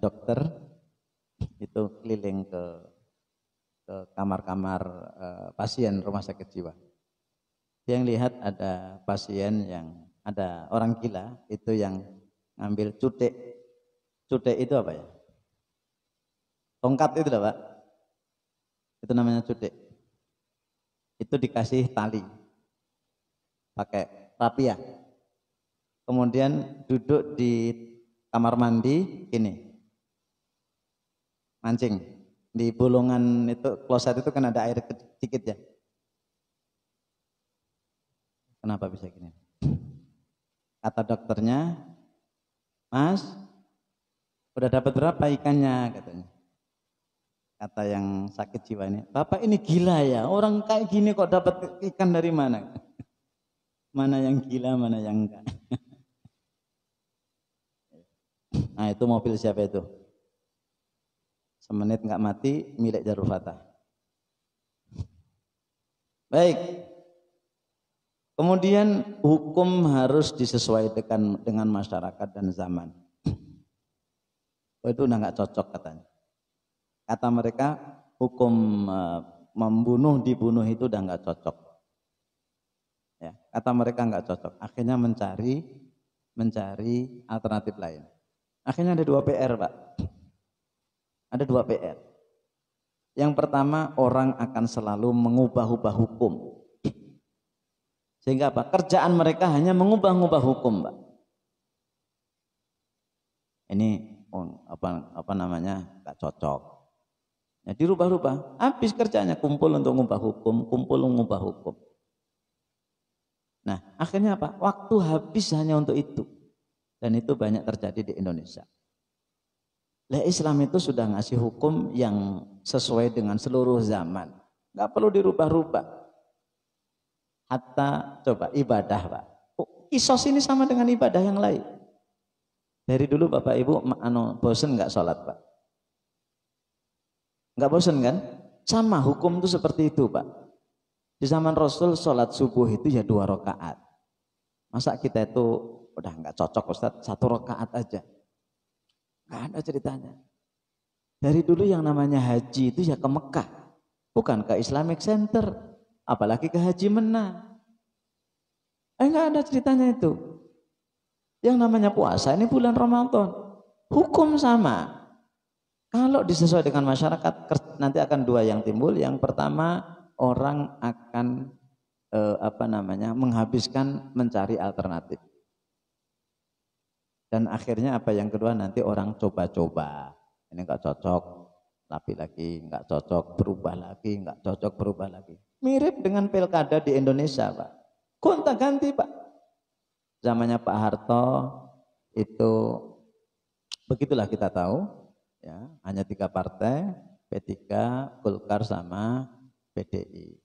dokter itu keliling ke kamar-kamar pasien rumah sakit jiwa. Dia yang lihat ada pasien yang ada orang gila itu yang ngambil cutek. Cutek itu apa ya? Tongkat itu lah Pak. Itu namanya cutek. Itu dikasih tali. Pakai rapiah. Kemudian duduk di kamar mandi ini. Mancing. Di bolongan itu, kloset itu kan ada air sedikit ya. Kenapa bisa gini? Kata dokternya, Mas, udah dapat berapa ikannya katanya. Kata yang sakit jiwa ini, Bapak ini gila ya, orang kayak gini kok dapat ikan dari mana? Mana yang gila, mana yang enggak. Nah itu mobil siapa itu? Semenit enggak mati, milik Darul Fatah. Baik. Kemudian hukum harus disesuaikan dengan masyarakat dan zaman. Oh, itu udah enggak cocok katanya. Kata mereka hukum membunuh dibunuh itu udah enggak cocok. Ya, kata mereka enggak cocok. Akhirnya mencari alternatif lain. Akhirnya ada 2 PR, Pak. Ada 2 PR. Yang pertama, orang akan selalu mengubah-ubah hukum. Sehingga apa? Kerjaan mereka hanya mengubah-ubah hukum, Pak. Ini enggak cocok. Ya, dirubah-rubah. Habis kerjanya kumpul untuk mengubah hukum, kumpul mengubah hukum. Nah, akhirnya apa? Waktu habis hanya untuk itu. Dan itu banyak terjadi di Indonesia. Lah Islam itu sudah ngasih hukum yang sesuai dengan seluruh zaman. Enggak perlu dirubah-rubah. Hatta coba ibadah, Pak. Kisos ini sama dengan ibadah yang lain. Dari dulu Bapak Ibu bosen enggak sholat, Pak? Enggak bosen kan? Sama hukum itu seperti itu, Pak. Di zaman Rasul sholat subuh itu ya 2 rakaat. Masa kita itu udah enggak cocok Ustaz 1 rakaat aja? Enggak ada ceritanya. Dari dulu yang namanya haji itu ya ke Mekah, bukan ke Islamic Center, apalagi ke Haji Mena. Enggak ada ceritanya itu. Yang namanya puasa ini bulan Ramadan, hukum sama. Kalau disesuaikan dengan masyarakat, nanti akan 2 yang timbul. Yang pertama, orang akan menghabiskan mencari alternatif. Dan akhirnya apa yang kedua, nanti orang coba-coba. Ini enggak cocok, tapi lagi enggak cocok, berubah lagi, enggak cocok, berubah lagi. Mirip dengan pilkada di Indonesia, Pak. Gonta-ganti, Pak. Zamannya Pak Harto itu begitulah kita tahu, ya, hanya 3 partai, P3, Golkar sama PDI.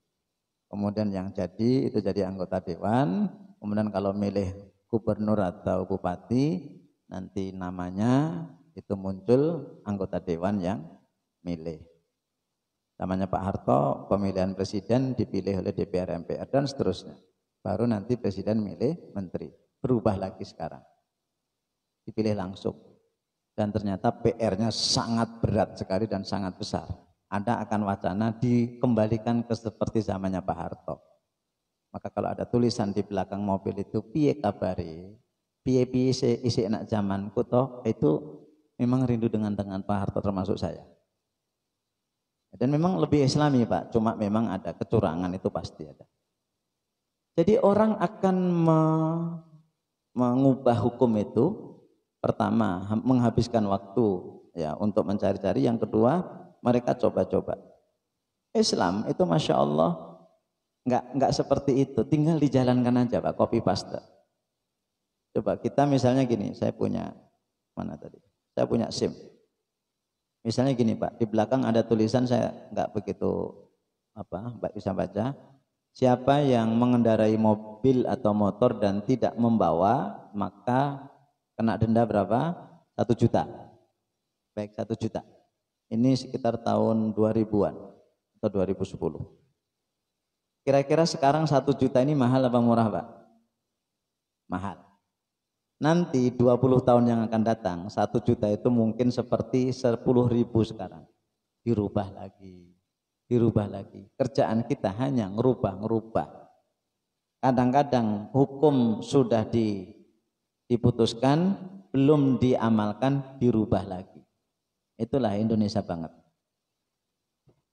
Kemudian yang jadi itu jadi anggota dewan, kemudian kalau milih gubernur atau bupati nanti namanya itu muncul anggota dewan yang milih. Namanya Pak Harto, pemilihan presiden dipilih oleh DPR, MPR dan seterusnya. Baru nanti presiden milih menteri. Berubah lagi sekarang. Dipilih langsung. Dan ternyata PR-nya sangat berat sekali dan sangat besar. Anda akan wacana dikembalikan ke seperti zamannya Pak Harto. Maka kalau ada tulisan di belakang mobil itu piye kabari, piye isi enak zamanku toh, itu memang rindu dengan Pak Harto termasuk saya. Dan memang lebih Islami, Pak, cuma memang ada kecurangan itu pasti ada. Jadi orang akan mengubah hukum itu, pertama menghabiskan waktu ya untuk mencari-cari, yang kedua mereka coba-coba. Islam itu Masya Allah enggak seperti itu, tinggal dijalankan aja, Pak, copy paste. Coba kita misalnya gini, saya punya SIM. Misalnya gini, Pak, di belakang ada tulisan, saya enggak begitu bisa baca. Siapa yang mengendarai mobil atau motor dan tidak membawa, maka kena denda berapa? 1 juta. Baik, 1 juta. Ini sekitar tahun 2000-an atau 2010. Kira-kira sekarang 1 juta ini mahal apa murah, Pak? mahal. Nanti 20 tahun yang akan datang 1 juta itu mungkin seperti 10.000 sekarang. Dirubah lagi. Kerjaan kita hanya ngerubah. Kadang-kadang hukum sudah diputuskan, belum diamalkan, dirubah lagi. Itulah Indonesia banget.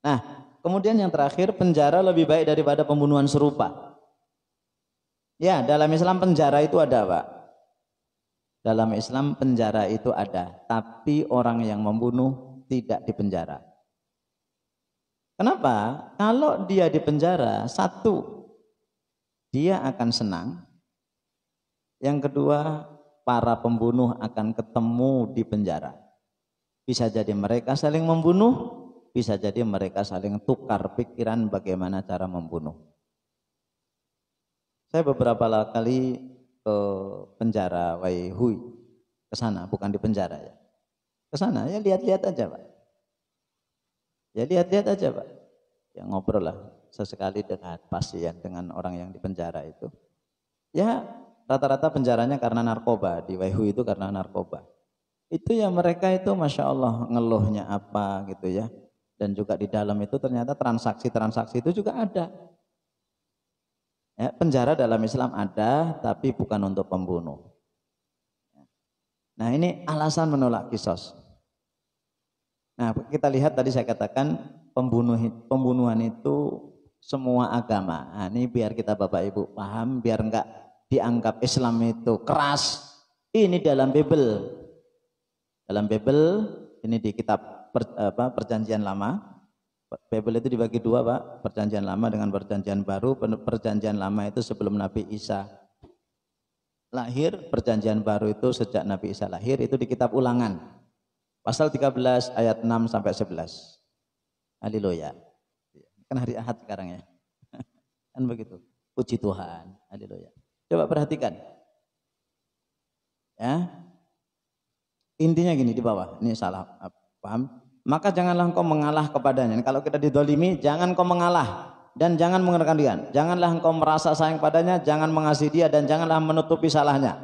Nah, kemudian yang terakhir, penjara lebih baik daripada pembunuhan serupa. Ya, dalam Islam penjara itu ada, Pak. Dalam Islam penjara itu ada, tapi orang yang membunuh tidak dipenjara. Kenapa? Kalau dia dipenjara, satu, dia akan senang. Yang kedua, para pembunuh akan ketemu di penjara. Bisa jadi mereka saling membunuh, bisa jadi mereka saling tukar pikiran bagaimana cara membunuh. Saya beberapa kali ke penjara Waihui, ke sana, bukan di penjara ya. Ke sana ya lihat-lihat aja, Pak. Ya lihat-lihat aja, Pak. Ya ngobrol lah sesekali dengan pasien, dengan orang yang di penjara itu. Ya rata-rata penjaranya karena narkoba, di Waihui itu karena narkoba. Itu ya mereka itu Masya Allah ngeluhnya apa gitu ya. Dan juga di dalam itu ternyata transaksi-transaksi itu juga ada. Ya, penjara dalam Islam ada, tapi bukan untuk pembunuh. Nah ini alasan menolak kisos. Nah kita lihat tadi saya katakan pembunuhan itu semua agama. Nah, ini biar kita Bapak Ibu paham, biar enggak dianggap Islam itu keras. Ini dalam Bible. Dalam Bible ini di kitab Perjanjian Lama. Bible itu dibagi dua, Pak. Perjanjian Lama dengan Perjanjian Baru. Perjanjian Lama itu sebelum Nabi Isa lahir, Perjanjian Baru itu sejak Nabi Isa lahir, itu di kitab Ulangan. Pasal 13 ayat 6 sampai 11. Haleluya. Kan hari Ahad sekarang ya. Kan begitu. Puji Tuhan. Haleluya. Coba perhatikan. Ya. Intinya gini di bawah. Ini salah paham? Maka janganlah engkau mengalah kepadanya. Kalau kita didolimi, jangan engkau mengalah dan jangan mengenakan dia. Janganlah engkau merasa sayang padanya, jangan mengasihi dia dan janganlah menutupi salahnya.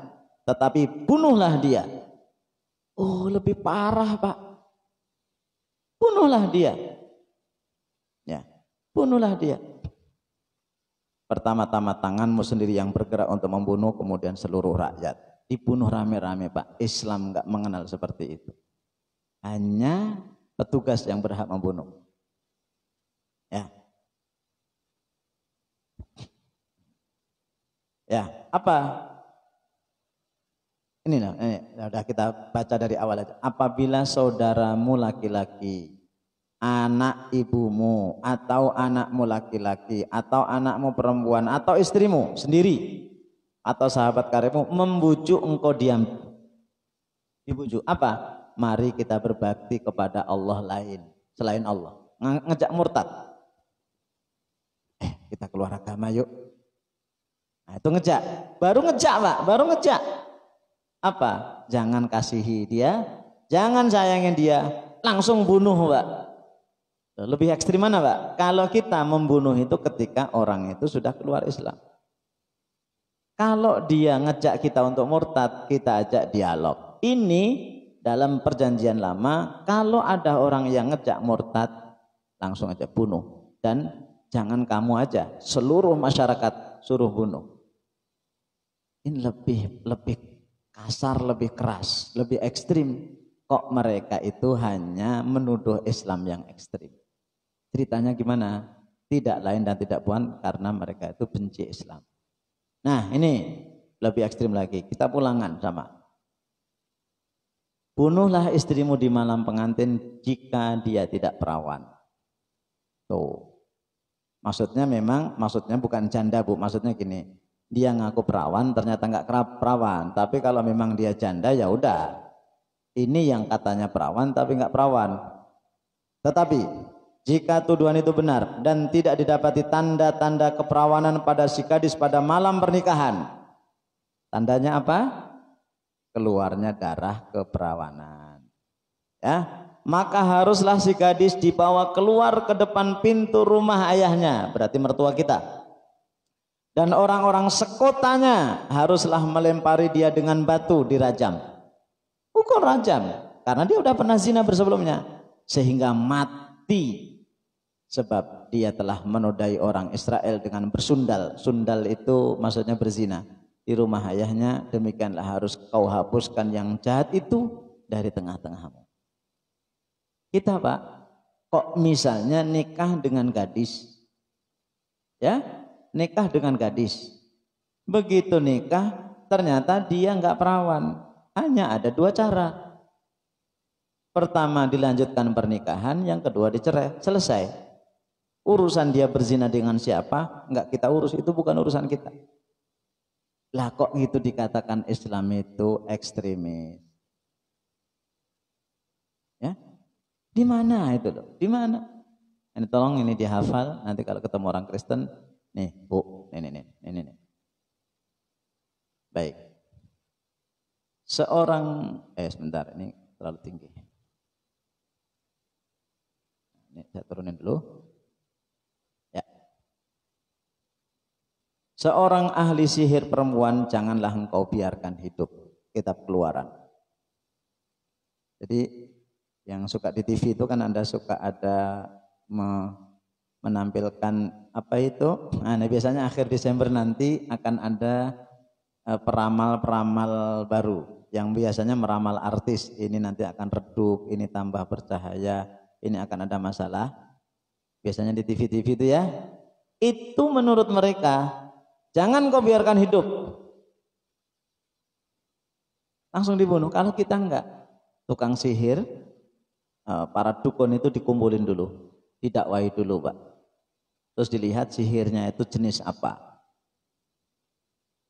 Tetapi bunuhlah dia. Oh, lebih parah, Pak. Bunuhlah dia. Ya, bunuhlah dia. Pertama-tama tanganmu sendiri yang bergerak untuk membunuh, kemudian seluruh rakyat. Dibunuh rame-rame, Pak. Islam enggak mengenal seperti itu. Hanya petugas yang berhak membunuh. Ya. Ya, apa? Ini sudah kita baca dari awal aja. Apabila saudaramu laki-laki, anak ibumu, atau anakmu laki-laki, atau anakmu perempuan, atau istrimu sendiri, atau sahabat karibmu membujuk engkau diam. Dibujuk apa? Mari kita berbakti kepada Allah lain selain Allah. Ngejak murtad. Kita keluar agama yuk. Nah, itu ngejak. Baru ngejak, Pak. Baru ngejak. Apa? Jangan kasihi dia, jangan sayangin dia, langsung bunuh, Pak. Lebih ekstrim mana, Pak? Kalau kita membunuh itu ketika orang itu sudah keluar Islam. Kalau dia ngejak kita untuk murtad, kita ajak dialog. Ini dalam Perjanjian Lama, kalau ada orang yang ngejak murtad, langsung aja bunuh. Dan jangan kamu aja, seluruh masyarakat suruh bunuh. Ini lebih kasar, lebih keras, lebih ekstrim. Kok mereka itu hanya menuduh Islam yang ekstrim? Ceritanya gimana? Tidak lain dan tidak bukan karena mereka itu benci Islam. Nah ini lebih ekstrim lagi. Kita Ulangan sama. Bunuhlah istrimu di malam pengantin jika dia tidak perawan. Tuh. Maksudnya bukan janda, Bu. Maksudnya gini. Dia ngaku perawan, ternyata nggak perawan. Tapi kalau memang dia janda, ya udah. Ini yang katanya perawan, tapi nggak perawan. Tetapi jika tuduhan itu benar dan tidak didapati tanda-tanda keperawanan pada si gadis pada malam pernikahan, tandanya apa? Keluarnya darah keperawanan. Ya, maka haruslah si gadis dibawa keluar ke depan pintu rumah ayahnya, berarti mertua kita. Dan orang-orang sekotanya haruslah melempari dia dengan batu, dirajam. Hukum rajam, karena dia udah pernah zina bersebelumnya, sehingga mati sebab dia telah menodai orang Israel dengan bersundal. Sundal itu maksudnya berzina di rumah ayahnya. Demikianlah harus kau hapuskan yang jahat itu dari tengah-tengahmu. Kita Pak, kok misalnya nikah dengan gadis, ya, nikah dengan gadis, begitu nikah ternyata dia nggak perawan. Hanya ada dua cara. Pertama dilanjutkan pernikahan, yang kedua dicerai, selesai. Urusan dia berzina dengan siapa nggak kita urus, itu bukan urusan kita. Lah kok gitu dikatakan Islam itu ekstremis? Ya, di mana itu loh? Di mana? Ini tolong ini dihafal, nanti kalau ketemu orang Kristen, nih Bu, ini. Baik. Sebentar, ini terlalu tinggi. Ini saya turunin dulu. Ya. Seorang ahli sihir perempuan janganlah engkau biarkan hidup. Kitab Keluaran. Jadi yang suka di TV itu kan Anda suka ada menampilkan apa itu? Nah, biasanya akhir Desember nanti akan ada peramal-peramal baru yang biasanya meramal artis. Ini nanti akan redup, ini tambah bercahaya, ini akan ada masalah. Biasanya di TV-TV itu ya. Itu menurut mereka, jangan kau biarkan hidup, langsung dibunuh. Kalau kita enggak, tukang sihir, para dukun itu dikumpulin dulu, didakwai dulu Pak. Terus dilihat sihirnya itu jenis apa.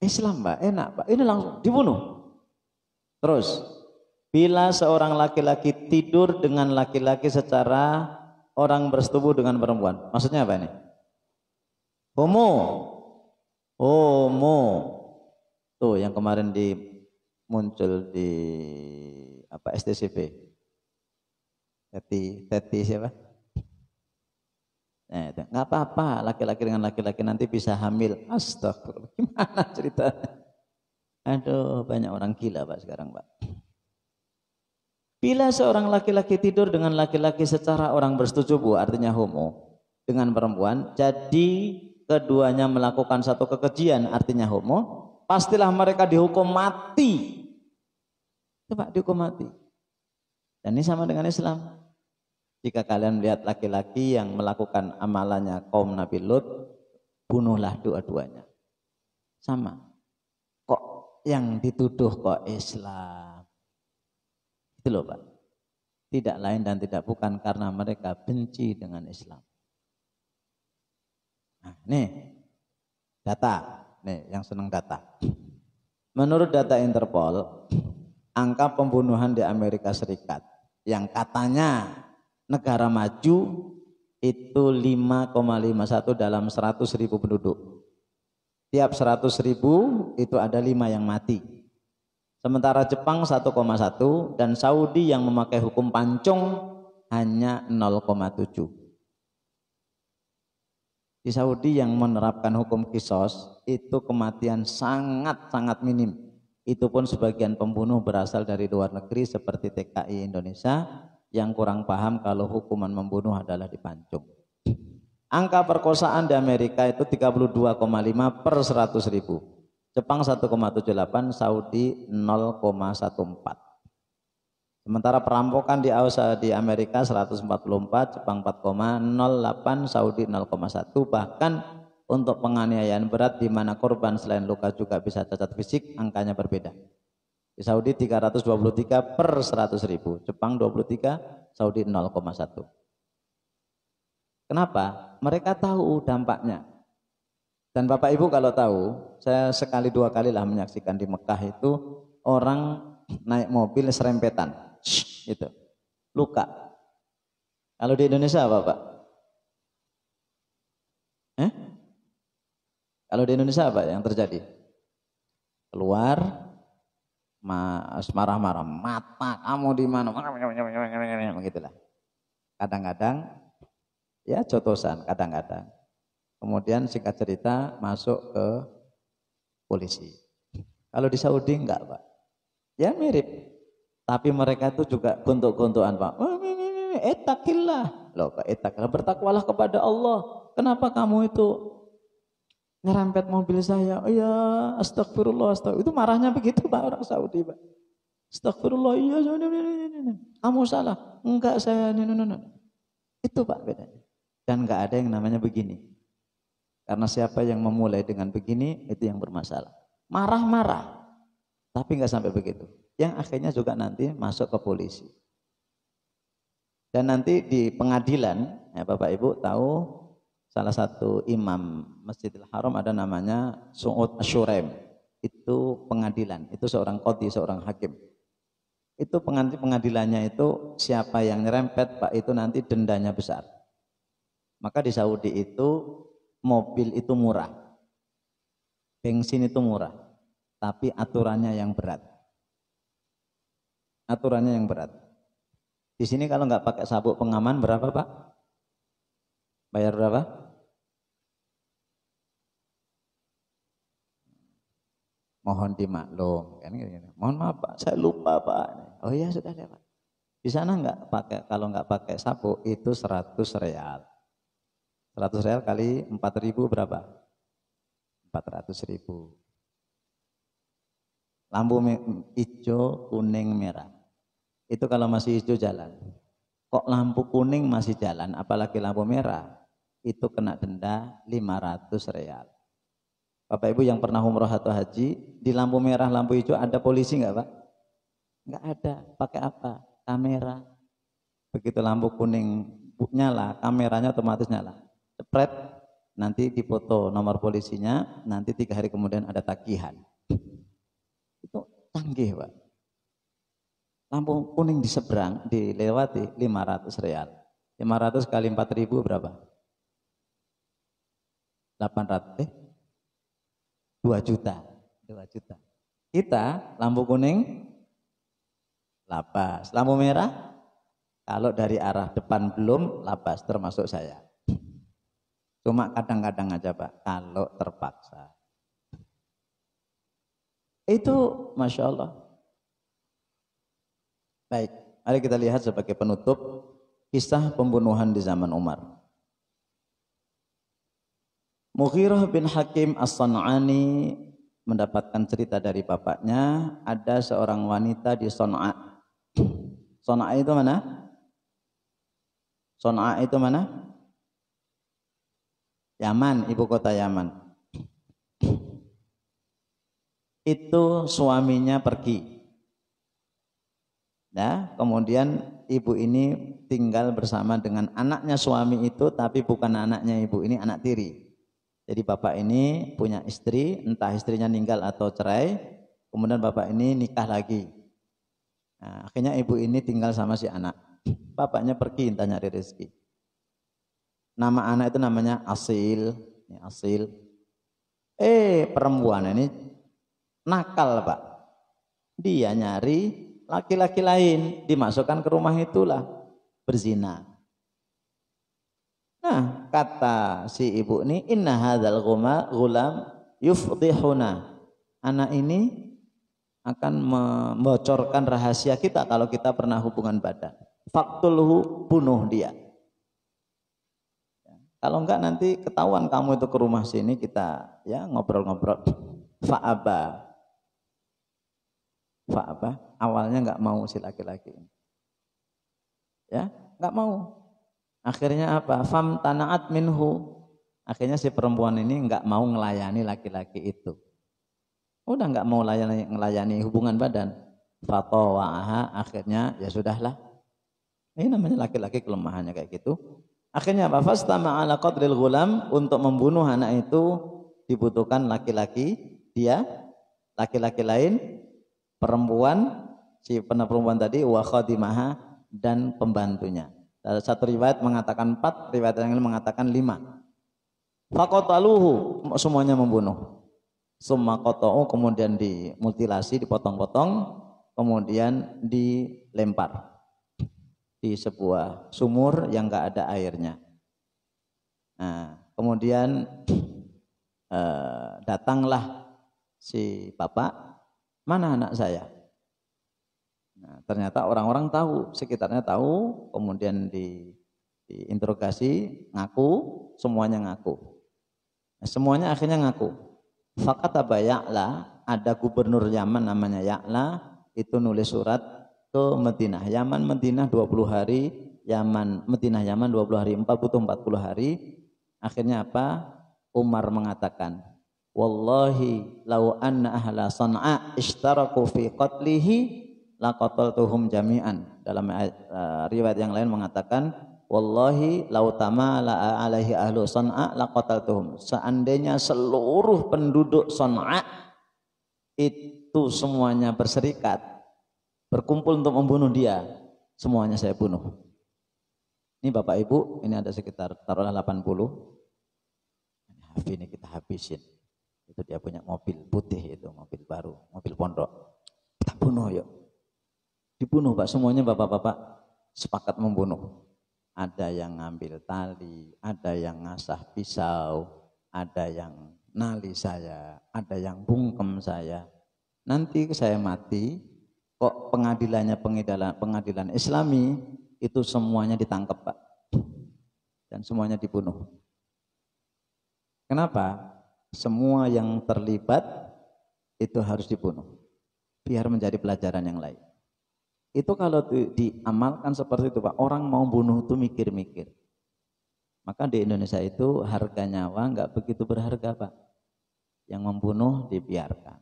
Islam Pak, enak Pak, ini langsung dibunuh. Terus, bila seorang laki-laki tidur dengan laki-laki secara orang bersetubuh dengan perempuan, maksudnya apa ini? Homo. Tuh yang kemarin muncul di STCP. Teti siapa? Nah, nggak apa-apa, laki-laki dengan laki-laki nanti bisa hamil. Astagfirullah, gimana ceritanya? Aduh, banyak orang gila Pak sekarang Pak. Bila seorang laki-laki tidur dengan laki-laki secara orang bersetubuh, artinya homo, dengan perempuan, jadi keduanya melakukan satu kekejian, artinya homo, pastilah mereka dihukum mati. Coba dihukum mati. Dan ini sama dengan Islam. Jika kalian melihat laki-laki yang melakukan amalannya kaum Nabi Lut, bunuhlah dua-duanya. Sama. Kok yang dituduh kok Islam? Itu loh Pak. Tidak lain dan tidak bukan karena mereka benci dengan Islam. Nah, nih data, nih yang senang data. Menurut data Interpol, angka pembunuhan di Amerika Serikat yang katanya negara maju itu 5,51 dalam 100.000 penduduk. Tiap 100.000 itu ada 5 yang mati. Sementara Jepang 1,1 dan Saudi yang memakai hukum pancung hanya 0,7. Di Saudi yang menerapkan hukum kisos itu kematian sangat-sangat minim. Itu pun sebagian pembunuh berasal dari luar negeri seperti TKI Indonesia yang kurang paham kalau hukuman membunuh adalah dipancung. Angka perkosaan di Amerika itu 32,5 per 100.000. Jepang 1,78, Saudi 0,14. Sementara perampokan di Amerika 144, Jepang 4,08, Saudi 0,1. Bahkan untuk penganiayaan berat di mana korban selain luka juga bisa cacat fisik, angkanya berbeda. Di Saudi 323 per 100.000, Jepang 23, Saudi 0,1. Kenapa? Mereka tahu dampaknya. Dan Bapak Ibu kalau tahu, saya sekali dua kali lah menyaksikan di Mekah itu orang naik mobil serempetan, gitu, luka. Kalau di Indonesia apa Pak? Kalau di Indonesia apa yang terjadi? Keluar, marah-marah, mata kamu di mana? Begitulah. Kadang-kadang ya jotosan, kadang-kadang. kemudian singkat cerita masuk ke polisi. Kalau di Saudi enggak, Pak. Ya mirip. Tapi mereka itu juga gontok-gontokan, Pak. Etakillah. Loh, Pak, etakillah. Bertakwalah kepada Allah. Kenapa kamu itu nyerempet mobil saya? Oh ya, astagfirullah, astagfirullah. Itu marahnya begitu, Pak, orang Saudi, Pak. Astagfirullah, iya, kamu salah. Enggak, saya, itu, Pak, bedanya. Dan enggak ada yang namanya begini. Karena siapa yang memulai dengan begini, itu yang bermasalah. Marah-marah, tapi enggak sampai begitu. Yang akhirnya juga nanti masuk ke polisi. Dan nanti di pengadilan, ya Bapak Ibu tahu salah satu imam Masjidil Haram ada namanya Su'ud Asyuraim. Itu pengadilan, itu seorang qadhi, seorang hakim. Itu pengadilannya itu siapa yang nyerempet, Pak, itu nanti dendanya besar. Maka di Saudi itu mobil itu murah, bensin itu murah, tapi aturannya yang berat. Aturannya yang berat. Di sini kalau nggak pakai sabuk pengaman berapa, Pak? Bayar berapa? Mohon dimaklum, kan gini. Mohon maaf, Pak, saya lupa, Pak. Oh iya, sudah deh, Pak. Di sana nggak pakai, kalau nggak pakai sabuk itu 100 real. 100 real kali 4.000 berapa? 400.000. Lampu hijau, kuning, merah. Itu kalau masih hijau jalan. Kok lampu kuning masih jalan, apalagi lampu merah, itu kena denda 500 real. Bapak Ibu yang pernah umroh atau haji, di lampu merah, lampu hijau ada polisi nggak, Pak? Nggak ada. Pakai apa? Kamera. Begitu lampu kuning nyala, kameranya otomatis nyala. Jepret, nanti difoto nomor polisinya, nanti 3 hari kemudian ada tagihan. Itu canggih, Pak. Lampu kuning di seberang dilewati 500 real. 500 kali 4.000 berapa? 800, 2 juta. 2 juta. Kita lampu kuning lapas. Lampu merah kalau dari arah depan belum lapas, termasuk saya. Cuma kadang-kadang aja, Pak, kalau terpaksa. Itu Masya Allah. Baik, mari kita lihat sebagai penutup kisah pembunuhan di zaman Umar. Mughirah bin Hakim As-San'ani mendapatkan cerita dari bapaknya, ada seorang wanita di Son'a. Son'a itu mana? Son'a itu mana? Yaman, ibu kota Yaman. Itu suaminya pergi. Ya, kemudian ibu ini tinggal bersama dengan anaknya suami itu, tapi bukan anaknya ibu ini, anak tiri. Jadi bapak ini punya istri, entah istrinya meninggal atau cerai, kemudian bapak ini nikah lagi. Nah, akhirnya ibu ini tinggal sama si anak. Bapaknya pergi entah nyari rezeki. Nama anak itu namanya Asil. Asil. Perempuan ini nakal, Pak. Dia nyari laki-laki lain, dimasukkan ke rumah itulah, berzina. Nah, kata si ibu ini, inna hadzal ghulam yufdihuna. Anak ini akan membocorkan rahasia kita kalau kita pernah hubungan badan. Faktulhu, bunuh dia. Kalau enggak nanti ketahuan kamu itu ke rumah sini, kita ya ngobrol-ngobrol. Fa'aba. Awalnya enggak mau si laki-laki. Ya, enggak mau. Akhirnya apa? Fam tana'at minhu. Akhirnya si perempuan ini enggak mau melayani laki-laki itu. Udah enggak mau melayani hubungan badan. Fatawa'aha, akhirnya ya sudahlah. Ini namanya laki-laki kelemahannya kayak gitu. Akhirnya apa? Fastama ala qadril ghulam, untuk membunuh anak itu dibutuhkan laki-laki, dia laki-laki lain, perempuan, si perempuan tadi, wa khadimaha, dan pembantunya. Satu riwayat mengatakan 4, riwayat yang lain mengatakan 5. Faqataluhu, semuanya membunuh. Summa qata'u, kemudian dimutilasi, dipotong-potong, kemudian dilempar di sebuah sumur yang enggak ada airnya. Nah, kemudian Kemudian datanglah si bapak, mana anak saya? Nah, ternyata orang-orang tahu, sekitarnya tahu, kemudian diinterogasi, ngaku, semuanya ngaku. Nah, semuanya akhirnya ngaku. Fakataba Ya'la, ada gubernur Yaman namanya Ya'la, itu nulis surat ke Madinah. Yaman Madinah 20 hari, Madinah Yaman 20 hari, butuh 40 hari. Akhirnya apa? Umar mengatakan, wallahi law anna ahla San'a ishtaraku fi qatlihi laqataltuhum jami'an. Dalam riwayat yang lain mengatakan, wallahi law tamala alaihi ahlu San'a laqataltuhum. Seandainya seluruh penduduk San'a itu semuanya berserikat, berkumpul untuk membunuh dia, semuanya saya bunuh. Ini Bapak Ibu, ini ada sekitar taruhlah 80. Ini kita habisin. Itu dia punya mobil putih, itu mobil baru, mobil pondok. Kita bunuh yuk. Dibunuh Pak, semuanya bapak-bapak sepakat membunuh. Ada yang ngambil tali, ada yang ngasah pisau, ada yang nali saya, ada yang bungkem saya. Nanti saya mati, kok pengadilan Islami itu semuanya ditangkap Pak, dan semuanya dibunuh. Kenapa? Semua yang terlibat itu harus dibunuh, biar menjadi pelajaran yang lain. Itu kalau diamalkan seperti itu Pak, orang mau bunuh itu mikir-mikir. Maka di Indonesia itu harga nyawa nggak begitu berharga Pak. Yang membunuh dibiarkan.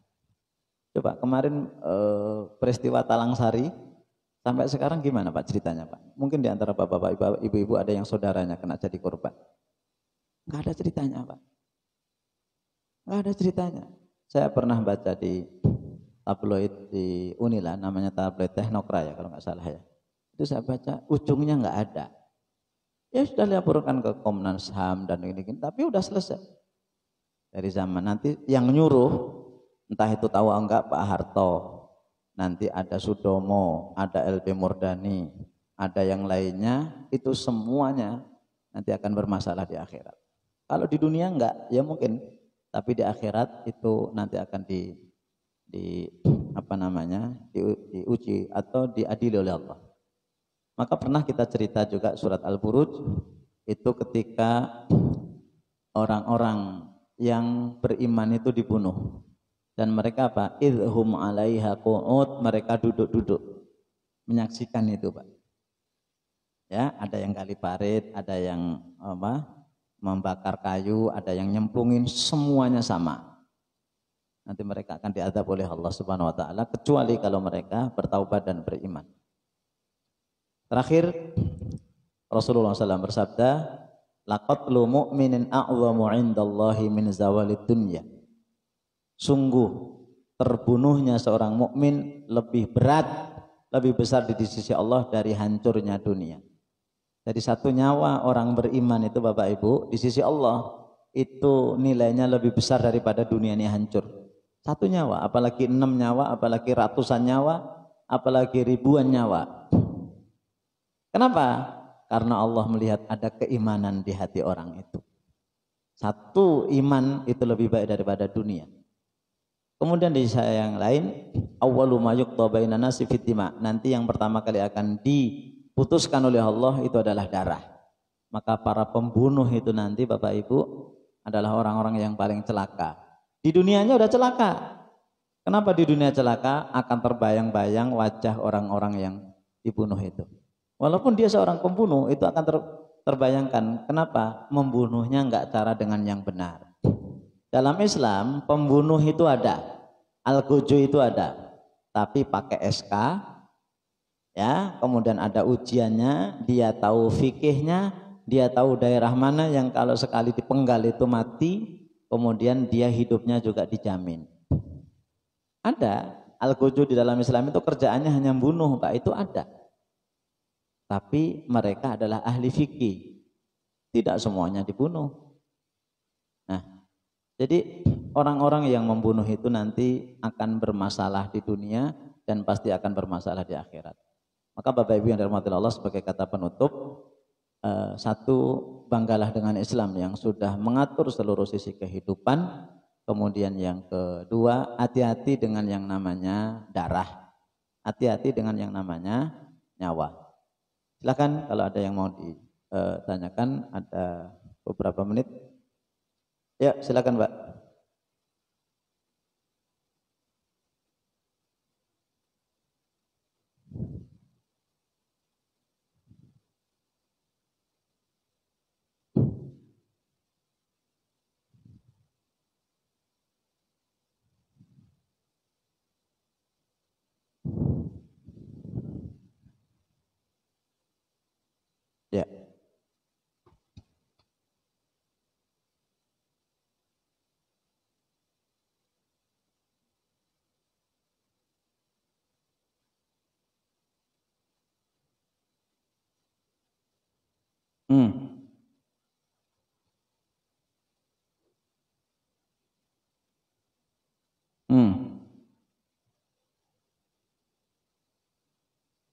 Coba kemarin peristiwa Talang Sari, sampai sekarang gimana Pak ceritanya Pak? Mungkin di antara bapak-bapak, ibu-ibu ada yang saudaranya kena jadi korban. Nggak ada ceritanya Pak. Nggak ada ceritanya. Saya pernah baca di tabloid di Unila, namanya tabloid Teknokra ya kalau nggak salah ya. Itu saya baca, ujungnya nggak ada. Ya sudah dilaporkan ke Komnas HAM dan gini-gini, tapi udah selesai. Dari zaman nanti yang nyuruh, entah itu tahu enggak Pak Harto, nanti ada Sudomo, ada LP Murdani, ada yang lainnya, itu semuanya nanti akan bermasalah di akhirat. Kalau di dunia enggak, ya mungkin, tapi di akhirat itu nanti akan diuji atau diadili oleh Allah. Maka pernah kita cerita juga surat Al-Buruj, itu ketika orang-orang yang beriman itu dibunuh, dan mereka apa? Idhum 'alaiha qu'ud, mereka duduk-duduk menyaksikan itu Pak. Ya, ada yang gali parit, ada yang membakar kayu, ada yang nyemplungin, semuanya sama. Nanti mereka akan diazab oleh Allah Subhanahu wa taala kecuali kalau mereka bertaubat dan beriman. Terakhir Rasulullah SAW bersabda, laqatlu mu'minin a'zamu 'indallahi min zawalid dunya. Sungguh terbunuhnya seorang mukmin lebih berat, lebih besar di sisi Allah dari hancurnya dunia. Jadi satu nyawa orang beriman itu Bapak Ibu di sisi Allah itu nilainya lebih besar daripada dunia ini hancur. Satu nyawa, apalagi 6 nyawa, apalagi ratusan nyawa, apalagi ribuan nyawa. Kenapa? Karena Allah melihat ada keimanan di hati orang itu. Satu iman itu lebih baik daripada dunia. Kemudian di sisi yang lain, awwalu ma yuqda bainan nasi fid dima. Nanti yang pertama kali akan diputuskan oleh Allah itu adalah darah. Maka para pembunuh itu nanti Bapak Ibu adalah orang-orang yang paling celaka. Di dunianya udah celaka. Kenapa di dunia celaka? Akan terbayang-bayang wajah orang-orang yang dibunuh itu. Walaupun dia seorang pembunuh, itu akan terbayangkan. Kenapa? Membunuhnya enggak cara dengan yang benar. Dalam Islam, pembunuh itu ada, al-guju itu ada, tapi pakai SK, ya. Kemudian ada ujiannya, dia tahu fikihnya, dia tahu daerah mana yang kalau sekali dipenggal itu mati, kemudian dia hidupnya juga dijamin. Ada al-guju di dalam Islam itu kerjaannya hanya bunuh, Pak, itu ada. Tapi mereka adalah ahli fikih, tidak semuanya dibunuh. Nah, jadi orang-orang yang membunuh itu nanti akan bermasalah di dunia dan pasti akan bermasalah di akhirat. Maka Bapak Ibu yang dirahmati Allah, sebagai kata penutup, satu, banggalah dengan Islam yang sudah mengatur seluruh sisi kehidupan. Kemudian yang kedua, hati-hati dengan yang namanya darah, hati-hati dengan yang namanya nyawa. Silakan kalau ada yang mau ditanyakan, ada beberapa menit. Ya, silakan Pak. Ya. Hmm. Hmm.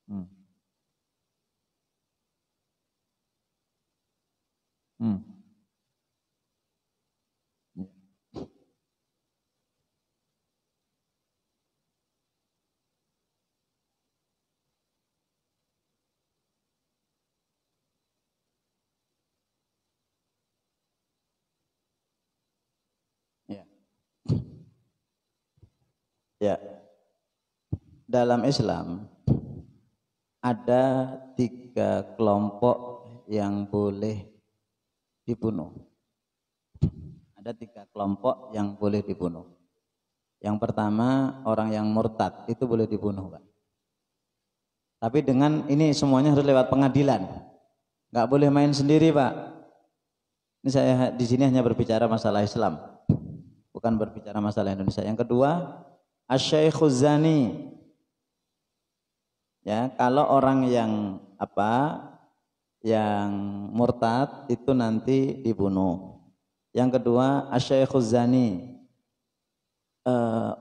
Hmm. Hmm. Ya. Ya. Dalam Islam ada 3 kelompok yang boleh dibunuh. Ada 3 kelompok yang boleh dibunuh. Yang pertama, orang yang murtad itu boleh dibunuh, Pak. Tapi dengan ini semuanya harus lewat pengadilan. Nggak boleh main sendiri, Pak. Ini saya di sini hanya berbicara masalah Islam, bukan berbicara masalah Indonesia. Yang kedua, asy-syaikhuz zani. Ya, kalau orang yang yang murtad itu nanti dibunuh. Yang kedua, asy-syaikhuz zani.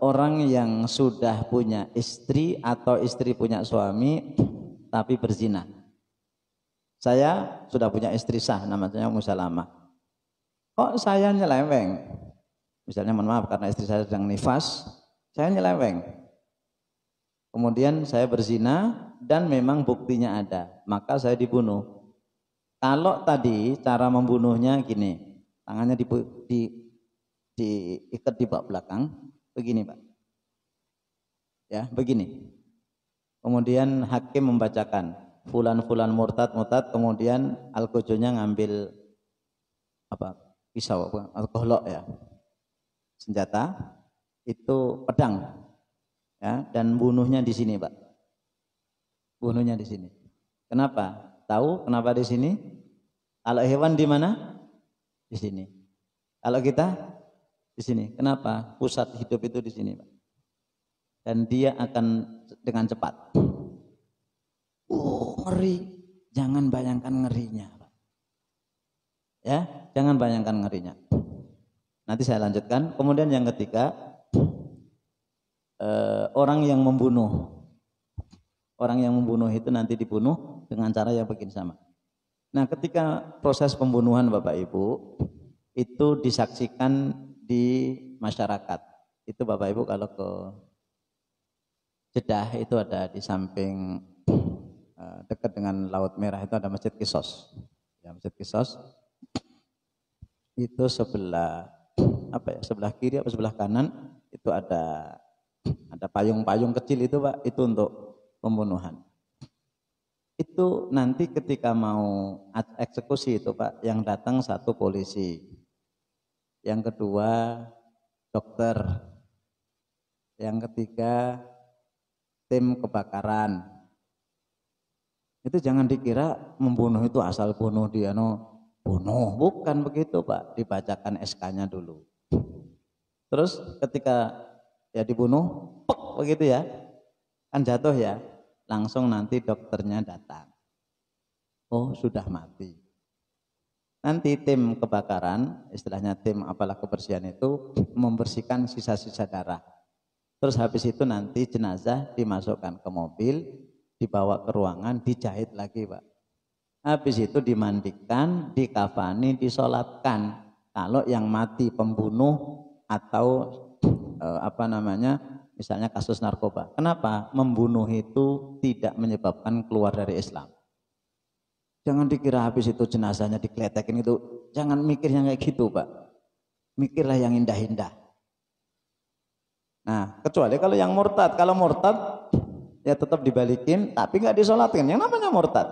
Orang yang sudah punya istri atau istri punya suami tapi berzina. Saya sudah punya istri sah, namanya Musalamah. Kok saya nyeleweng? Misalnya mohon maaf karena istri saya sedang nifas, saya nyeleweng. Kemudian saya berzina dan memang buktinya ada, maka saya dibunuh. Kalau tadi cara membunuhnya gini, tangannya diikat di bawah belakang, begini Pak. Ya, begini. Kemudian hakim membacakan fulan murtad, kemudian al-qojonya ngambil pisau al-qohlok ya, senjata itu pedang ya, dan bunuhnya di sini Pak. Bunuhnya di sini. Kenapa? Tahu kenapa di sini? Kalau hewan di mana? Di sini. Kalau kita di sini. Kenapa? Pusat hidup itu di sini Pak. Dan dia akan dengan cepat. Ngeri. Jangan bayangkan ngerinya Pak. Ya, jangan bayangkan ngerinya. Nanti saya lanjutkan. Kemudian yang ketiga, orang yang membunuh. Orang yang membunuh itu nanti dibunuh dengan cara yang begini sama. Nah, ketika proses pembunuhan Bapak Ibu itu disaksikan di masyarakat. Itu Bapak Ibu kalau ke Jeddah itu ada di samping dekat dengan Laut Merah itu ada Masjid Qissos. Ya, Masjid Qissos itu sebelah sebelah kiri atau sebelah kanan itu ada payung-payung kecil itu Pak, itu untuk pembunuhan. Itu nanti ketika mau eksekusi itu Pak, yang datang satu polisi, yang kedua dokter, yang ketiga tim kebakaran. Itu jangan dikira membunuh itu asal bunuh dia bunuh, bukan begitu Pak, dibacakan SK-nya dulu. Terus ketika ya dibunuh, pek begitu ya, kan jatuh ya, langsung nanti dokternya datang. Oh sudah mati. Nanti tim kebakaran, istilahnya tim apalah kebersihan itu membersihkan sisa-sisa darah. Terus habis itu nanti jenazah dimasukkan ke mobil, dibawa ke ruangan, dijahit lagi Pak. Habis itu dimandikan, dikafani, disolatkan. Kalau yang mati pembunuh atau misalnya kasus narkoba. Kenapa? Membunuh itu tidak menyebabkan keluar dari Islam. Jangan dikira habis itu jenazahnya dikletekin itu. Jangan mikir yang kayak gitu, Pak. Mikirlah yang indah-indah. Nah, kecuali kalau yang murtad. Kalau murtad ya tetap dibalikin, tapi nggak disolatkan. Yang namanya murtad.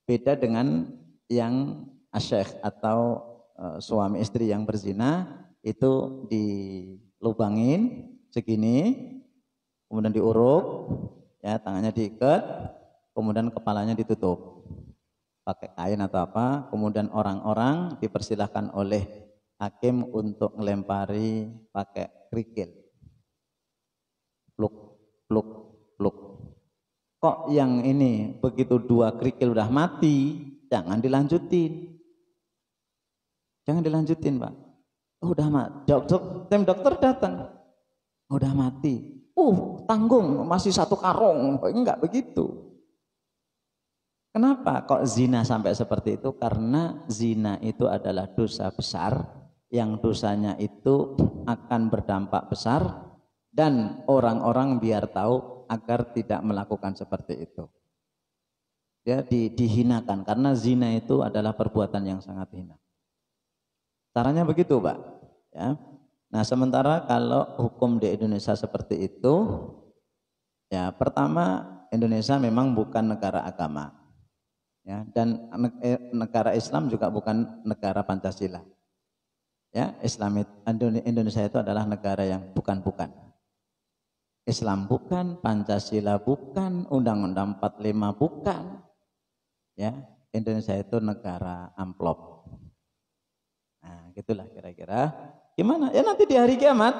Beda dengan yang asyikh atau suami istri yang berzina, itu dilubangin segini, kemudian diuruk, ya tangannya diikat, kemudian kepalanya ditutup pakai kain atau apa, kemudian orang-orang dipersilahkan oleh hakim untuk melempari pakai kerikil, pluk pluk pluk. Kok yang ini begitu dua kerikil udah mati, jangan dilanjutin. Jangan dilanjutin, Pak. Oh, udah mati. Tim dokter datang. Oh, udah mati. Tanggung, masih satu karung. Enggak begitu. Kenapa kok zina sampai seperti itu? Karena zina itu adalah dosa besar, yang dosanya itu akan berdampak besar, dan orang-orang biar tahu agar tidak melakukan seperti itu. Dia dihinakan, karena zina itu adalah perbuatan yang sangat hina. Caranya begitu, Pak. Ya. Nah, sementara kalau hukum di Indonesia seperti itu, ya pertama Indonesia memang bukan negara agama, ya, dan negara Islam juga bukan negara Pancasila. Ya, Indonesia itu adalah negara yang bukan-bukan. Islam bukan, Pancasila bukan, Undang-Undang 45 bukan. Ya, Indonesia itu negara amplop. Nah, gitulah kira-kira. Gimana? Ya nanti di hari kiamat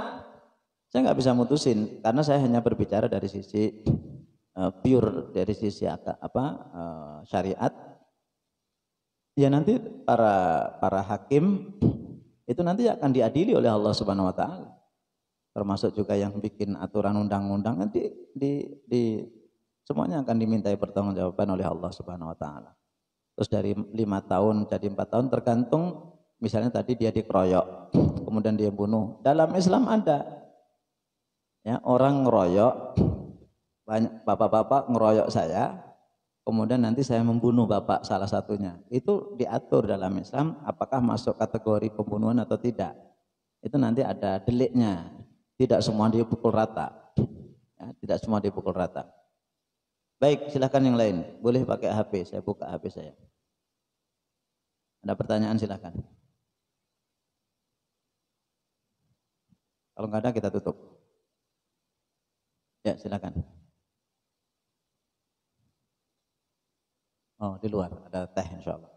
saya nggak bisa mutusin karena saya hanya berbicara dari sisi pure, dari sisi syariat. Ya nanti para hakim itu nanti akan diadili oleh Allah Subhanahu wa taala. Termasuk juga yang bikin aturan undang-undang nanti semuanya akan dimintai pertanggungjawaban oleh Allah Subhanahu wa taala. Terus dari 5 tahun jadi 4 tahun tergantung. Misalnya tadi dia dikeroyok, kemudian dia bunuh. Dalam Islam ada, ya, orang ngeroyok, banyak bapak-bapak ngeroyok saya, kemudian nanti saya membunuh bapak salah satunya. Itu diatur dalam Islam, apakah masuk kategori pembunuhan atau tidak. Itu nanti ada deliknya. Tidak semua dipukul rata, ya, tidak semua dipukul rata. Baik, silakan yang lain. Boleh pakai HP, saya buka HP saya. Ada pertanyaan silakan. Kalau nggak ada kita tutup. Ya, silakan. Oh, di luar ada teh insya Allah.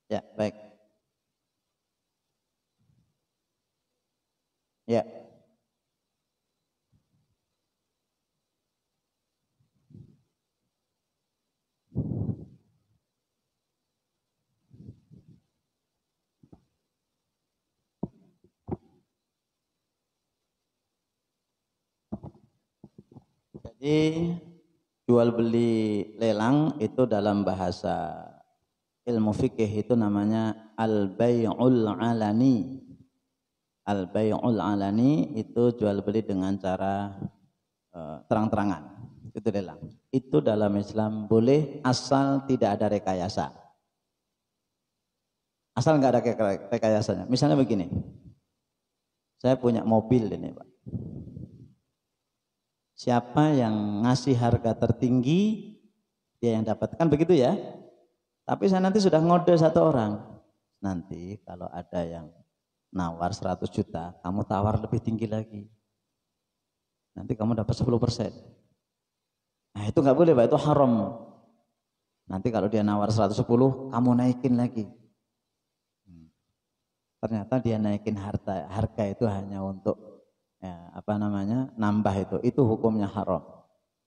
Ya, baik. Ya. Jadi jual beli lelang itu dalam bahasa ilmu fikih itu namanya al-bai'ul alani. Al-bai'ul alani itu jual beli dengan cara terang-terangan. Itu lelang. Itu dalam Islam boleh asal tidak ada rekayasa. Asal nggak ada rekayasanya. Misalnya begini. Saya punya mobil ini, Pak. Siapa yang ngasih harga tertinggi, dia yang dapatkan, begitu ya. Tapi saya nanti sudah ngode satu orang. Nanti kalau ada yang nawar 100 juta, kamu tawar lebih tinggi lagi. Nanti kamu dapat 10%. Nah itu nggak boleh, Pak, itu haram. Nanti kalau dia nawar 110, kamu naikin lagi. Ternyata dia naikin harga itu hanya untuk nambah itu hukumnya haram.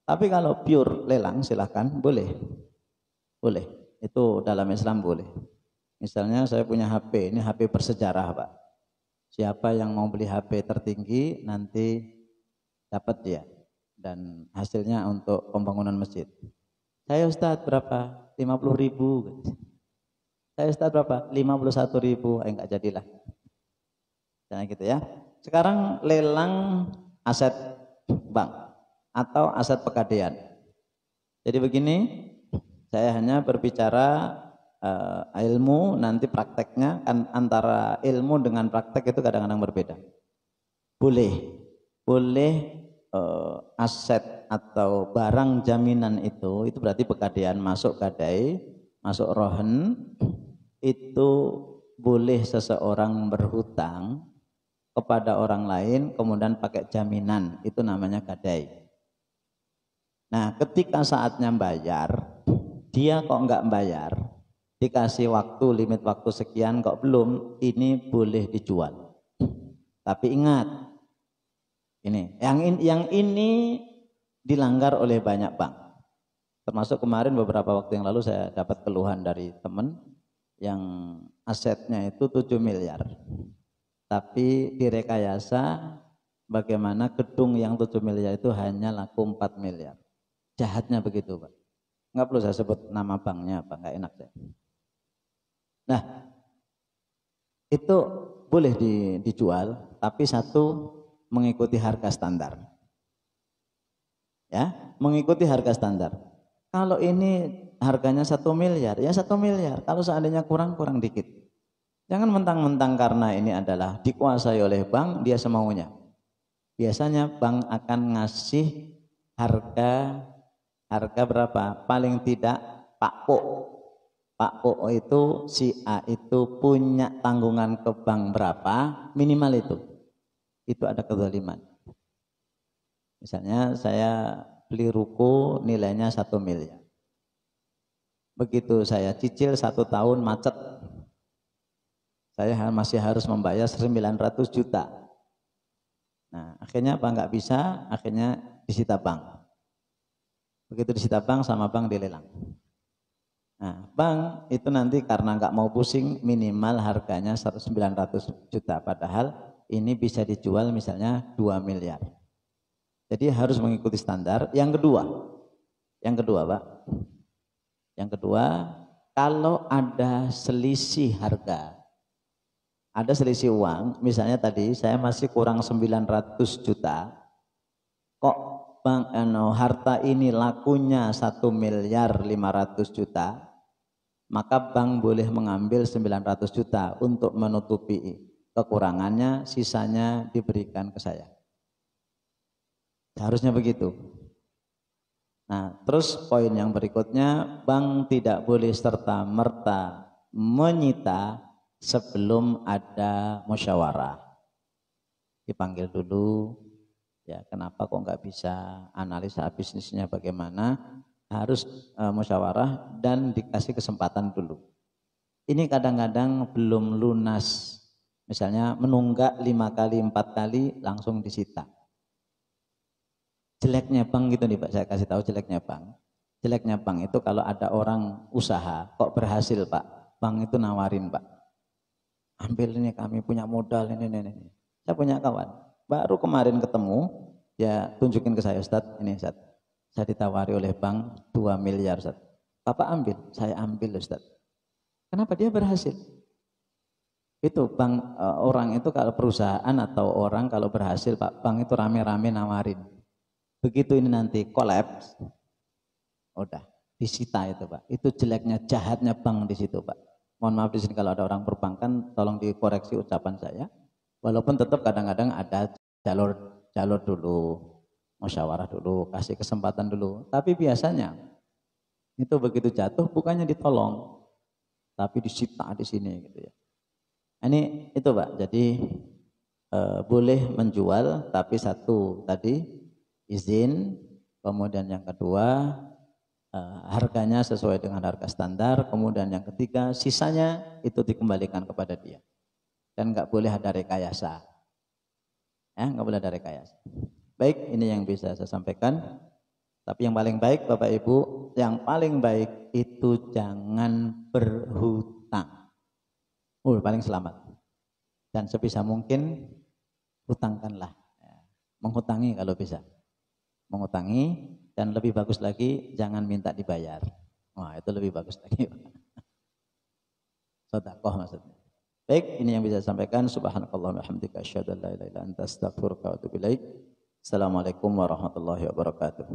Tapi kalau pure lelang silakan, boleh itu dalam Islam boleh. Misalnya saya punya HP, ini HP bersejarah, Pak. Siapa yang mau beli HP tertinggi nanti dapat dia, dan hasilnya untuk pembangunan masjid. Saya Ustadz berapa? 50.000. Saya Ustadz berapa? 51.000. Enggak jadilah. Jangan gitu ya. Sekarang lelang aset bank atau aset pegadaian. Jadi begini, saya hanya berbicara ilmu, nanti prakteknya kan antara ilmu dengan praktek itu kadang-kadang berbeda. Boleh aset atau barang jaminan itu berarti pegadaian masuk gadai, masuk rohen, itu boleh seseorang berhutang kepada orang lain kemudian pakai jaminan, itu namanya gadai. Nah, ketika saatnya bayar, dia kok enggak bayar, dikasih waktu, limit waktu sekian kok belum, ini boleh dijual. Tapi ingat, ini yang ini dilanggar oleh banyak bank. Termasuk kemarin beberapa waktu yang lalu saya dapat keluhan dari teman yang asetnya itu 7 miliar. Tapi direkayasa bagaimana gedung yang 7 miliar itu hanya laku 4 miliar. Jahatnya begitu, Pak. Enggak perlu saya sebut nama banknya apa, enggak enak saya. Nah, itu boleh dijual, tapi satu mengikuti harga standar. Ya, mengikuti harga standar. Kalau ini harganya 1 miliar, ya 1 miliar. Kalau seandainya kurang dikit. Jangan mentang-mentang karena ini adalah dikuasai oleh bank, dia semaunya. Biasanya bank akan ngasih harga berapa? Paling tidak Pak Po itu si A itu punya tanggungan ke bank berapa, minimal itu. Itu ada kezaliman. Misalnya saya beli ruko nilainya 1 miliar. Begitu saya cicil 1 tahun macet, saya masih harus membayar 900 juta. Nah, akhirnya apa? Nggak bisa, akhirnya disita bank. Begitu disita bank, sama bank dilelang. Nah, bank itu nanti karena nggak mau pusing, minimal harganya 900 juta. Padahal ini bisa dijual misalnya 2 miliar. Jadi harus mengikuti standar. Yang kedua Pak. Yang kedua, kalau ada selisih harga, ada selisih uang, misalnya tadi saya masih kurang 900 juta, kok bank harta ini lakunya 1 miliar 500 juta, maka bank boleh mengambil 900 juta untuk menutupi kekurangannya, sisanya diberikan ke saya. Seharusnya begitu. Nah, terus poin yang berikutnya, bank tidak boleh serta-merta menyita sebelum ada musyawarah. Dipanggil dulu, ya kenapa kok nggak bisa, analisa bisnisnya bagaimana, harus musyawarah dan dikasih kesempatan dulu. Ini kadang-kadang belum lunas, misalnya menunggak 5 kali 4 kali langsung disita. Jeleknya bank gitu nih Pak, saya kasih tahu jeleknya bank. Jeleknya bank itu kalau ada orang usaha kok berhasil Pak, bank itu nawarin Pak, ambil ini kami punya modal ini. Saya punya kawan, baru kemarin ketemu, ya tunjukin ke saya, Ustadz, ini Ustadz, saya ditawari oleh bank 2 miliar Ustadz. Bapak ambil, saya ambil Ustadz. Kenapa? Dia berhasil. Itu bank, orang itu kalau perusahaan atau orang kalau berhasil Pak, bank itu rame-rame nawarin. Begitu ini nanti kolaps, udah disita itu Pak. Itu jeleknya, jahatnya bank di situ Pak. Mohon maaf di sini kalau ada orang perbankan, tolong dikoreksi ucapan saya. Walaupun tetap kadang-kadang ada jalur dulu, musyawarah dulu, kasih kesempatan dulu. Tapi biasanya itu begitu jatuh bukannya ditolong, tapi disita di sini gitu ya. Ini itu Pak. Jadi boleh menjual, tapi satu tadi izin, kemudian yang kedua harganya sesuai dengan harga standar, kemudian yang ketiga sisanya itu dikembalikan kepada dia. Dan nggak boleh ada rekayasa, ya nggak boleh ada rekayasa. Baik, ini yang bisa saya sampaikan. Tapi yang paling baik Bapak Ibu, yang paling baik itu jangan berhutang. Paling selamat. Dan sebisa mungkin hutangkanlah, ya. Menghutangi kalau bisa. mengutangi, dan lebih bagus lagi jangan minta dibayar. Wah, itu lebih bagus lagi. Sedekah maksudnya. Baik, ini yang bisa saya sampaikan. Subhanakallahumma wa bihamdika asyhadu an la ilaha illa anta astaghfiruka wa atubu ilaik. Assalamualaikum warahmatullahi wabarakatuh.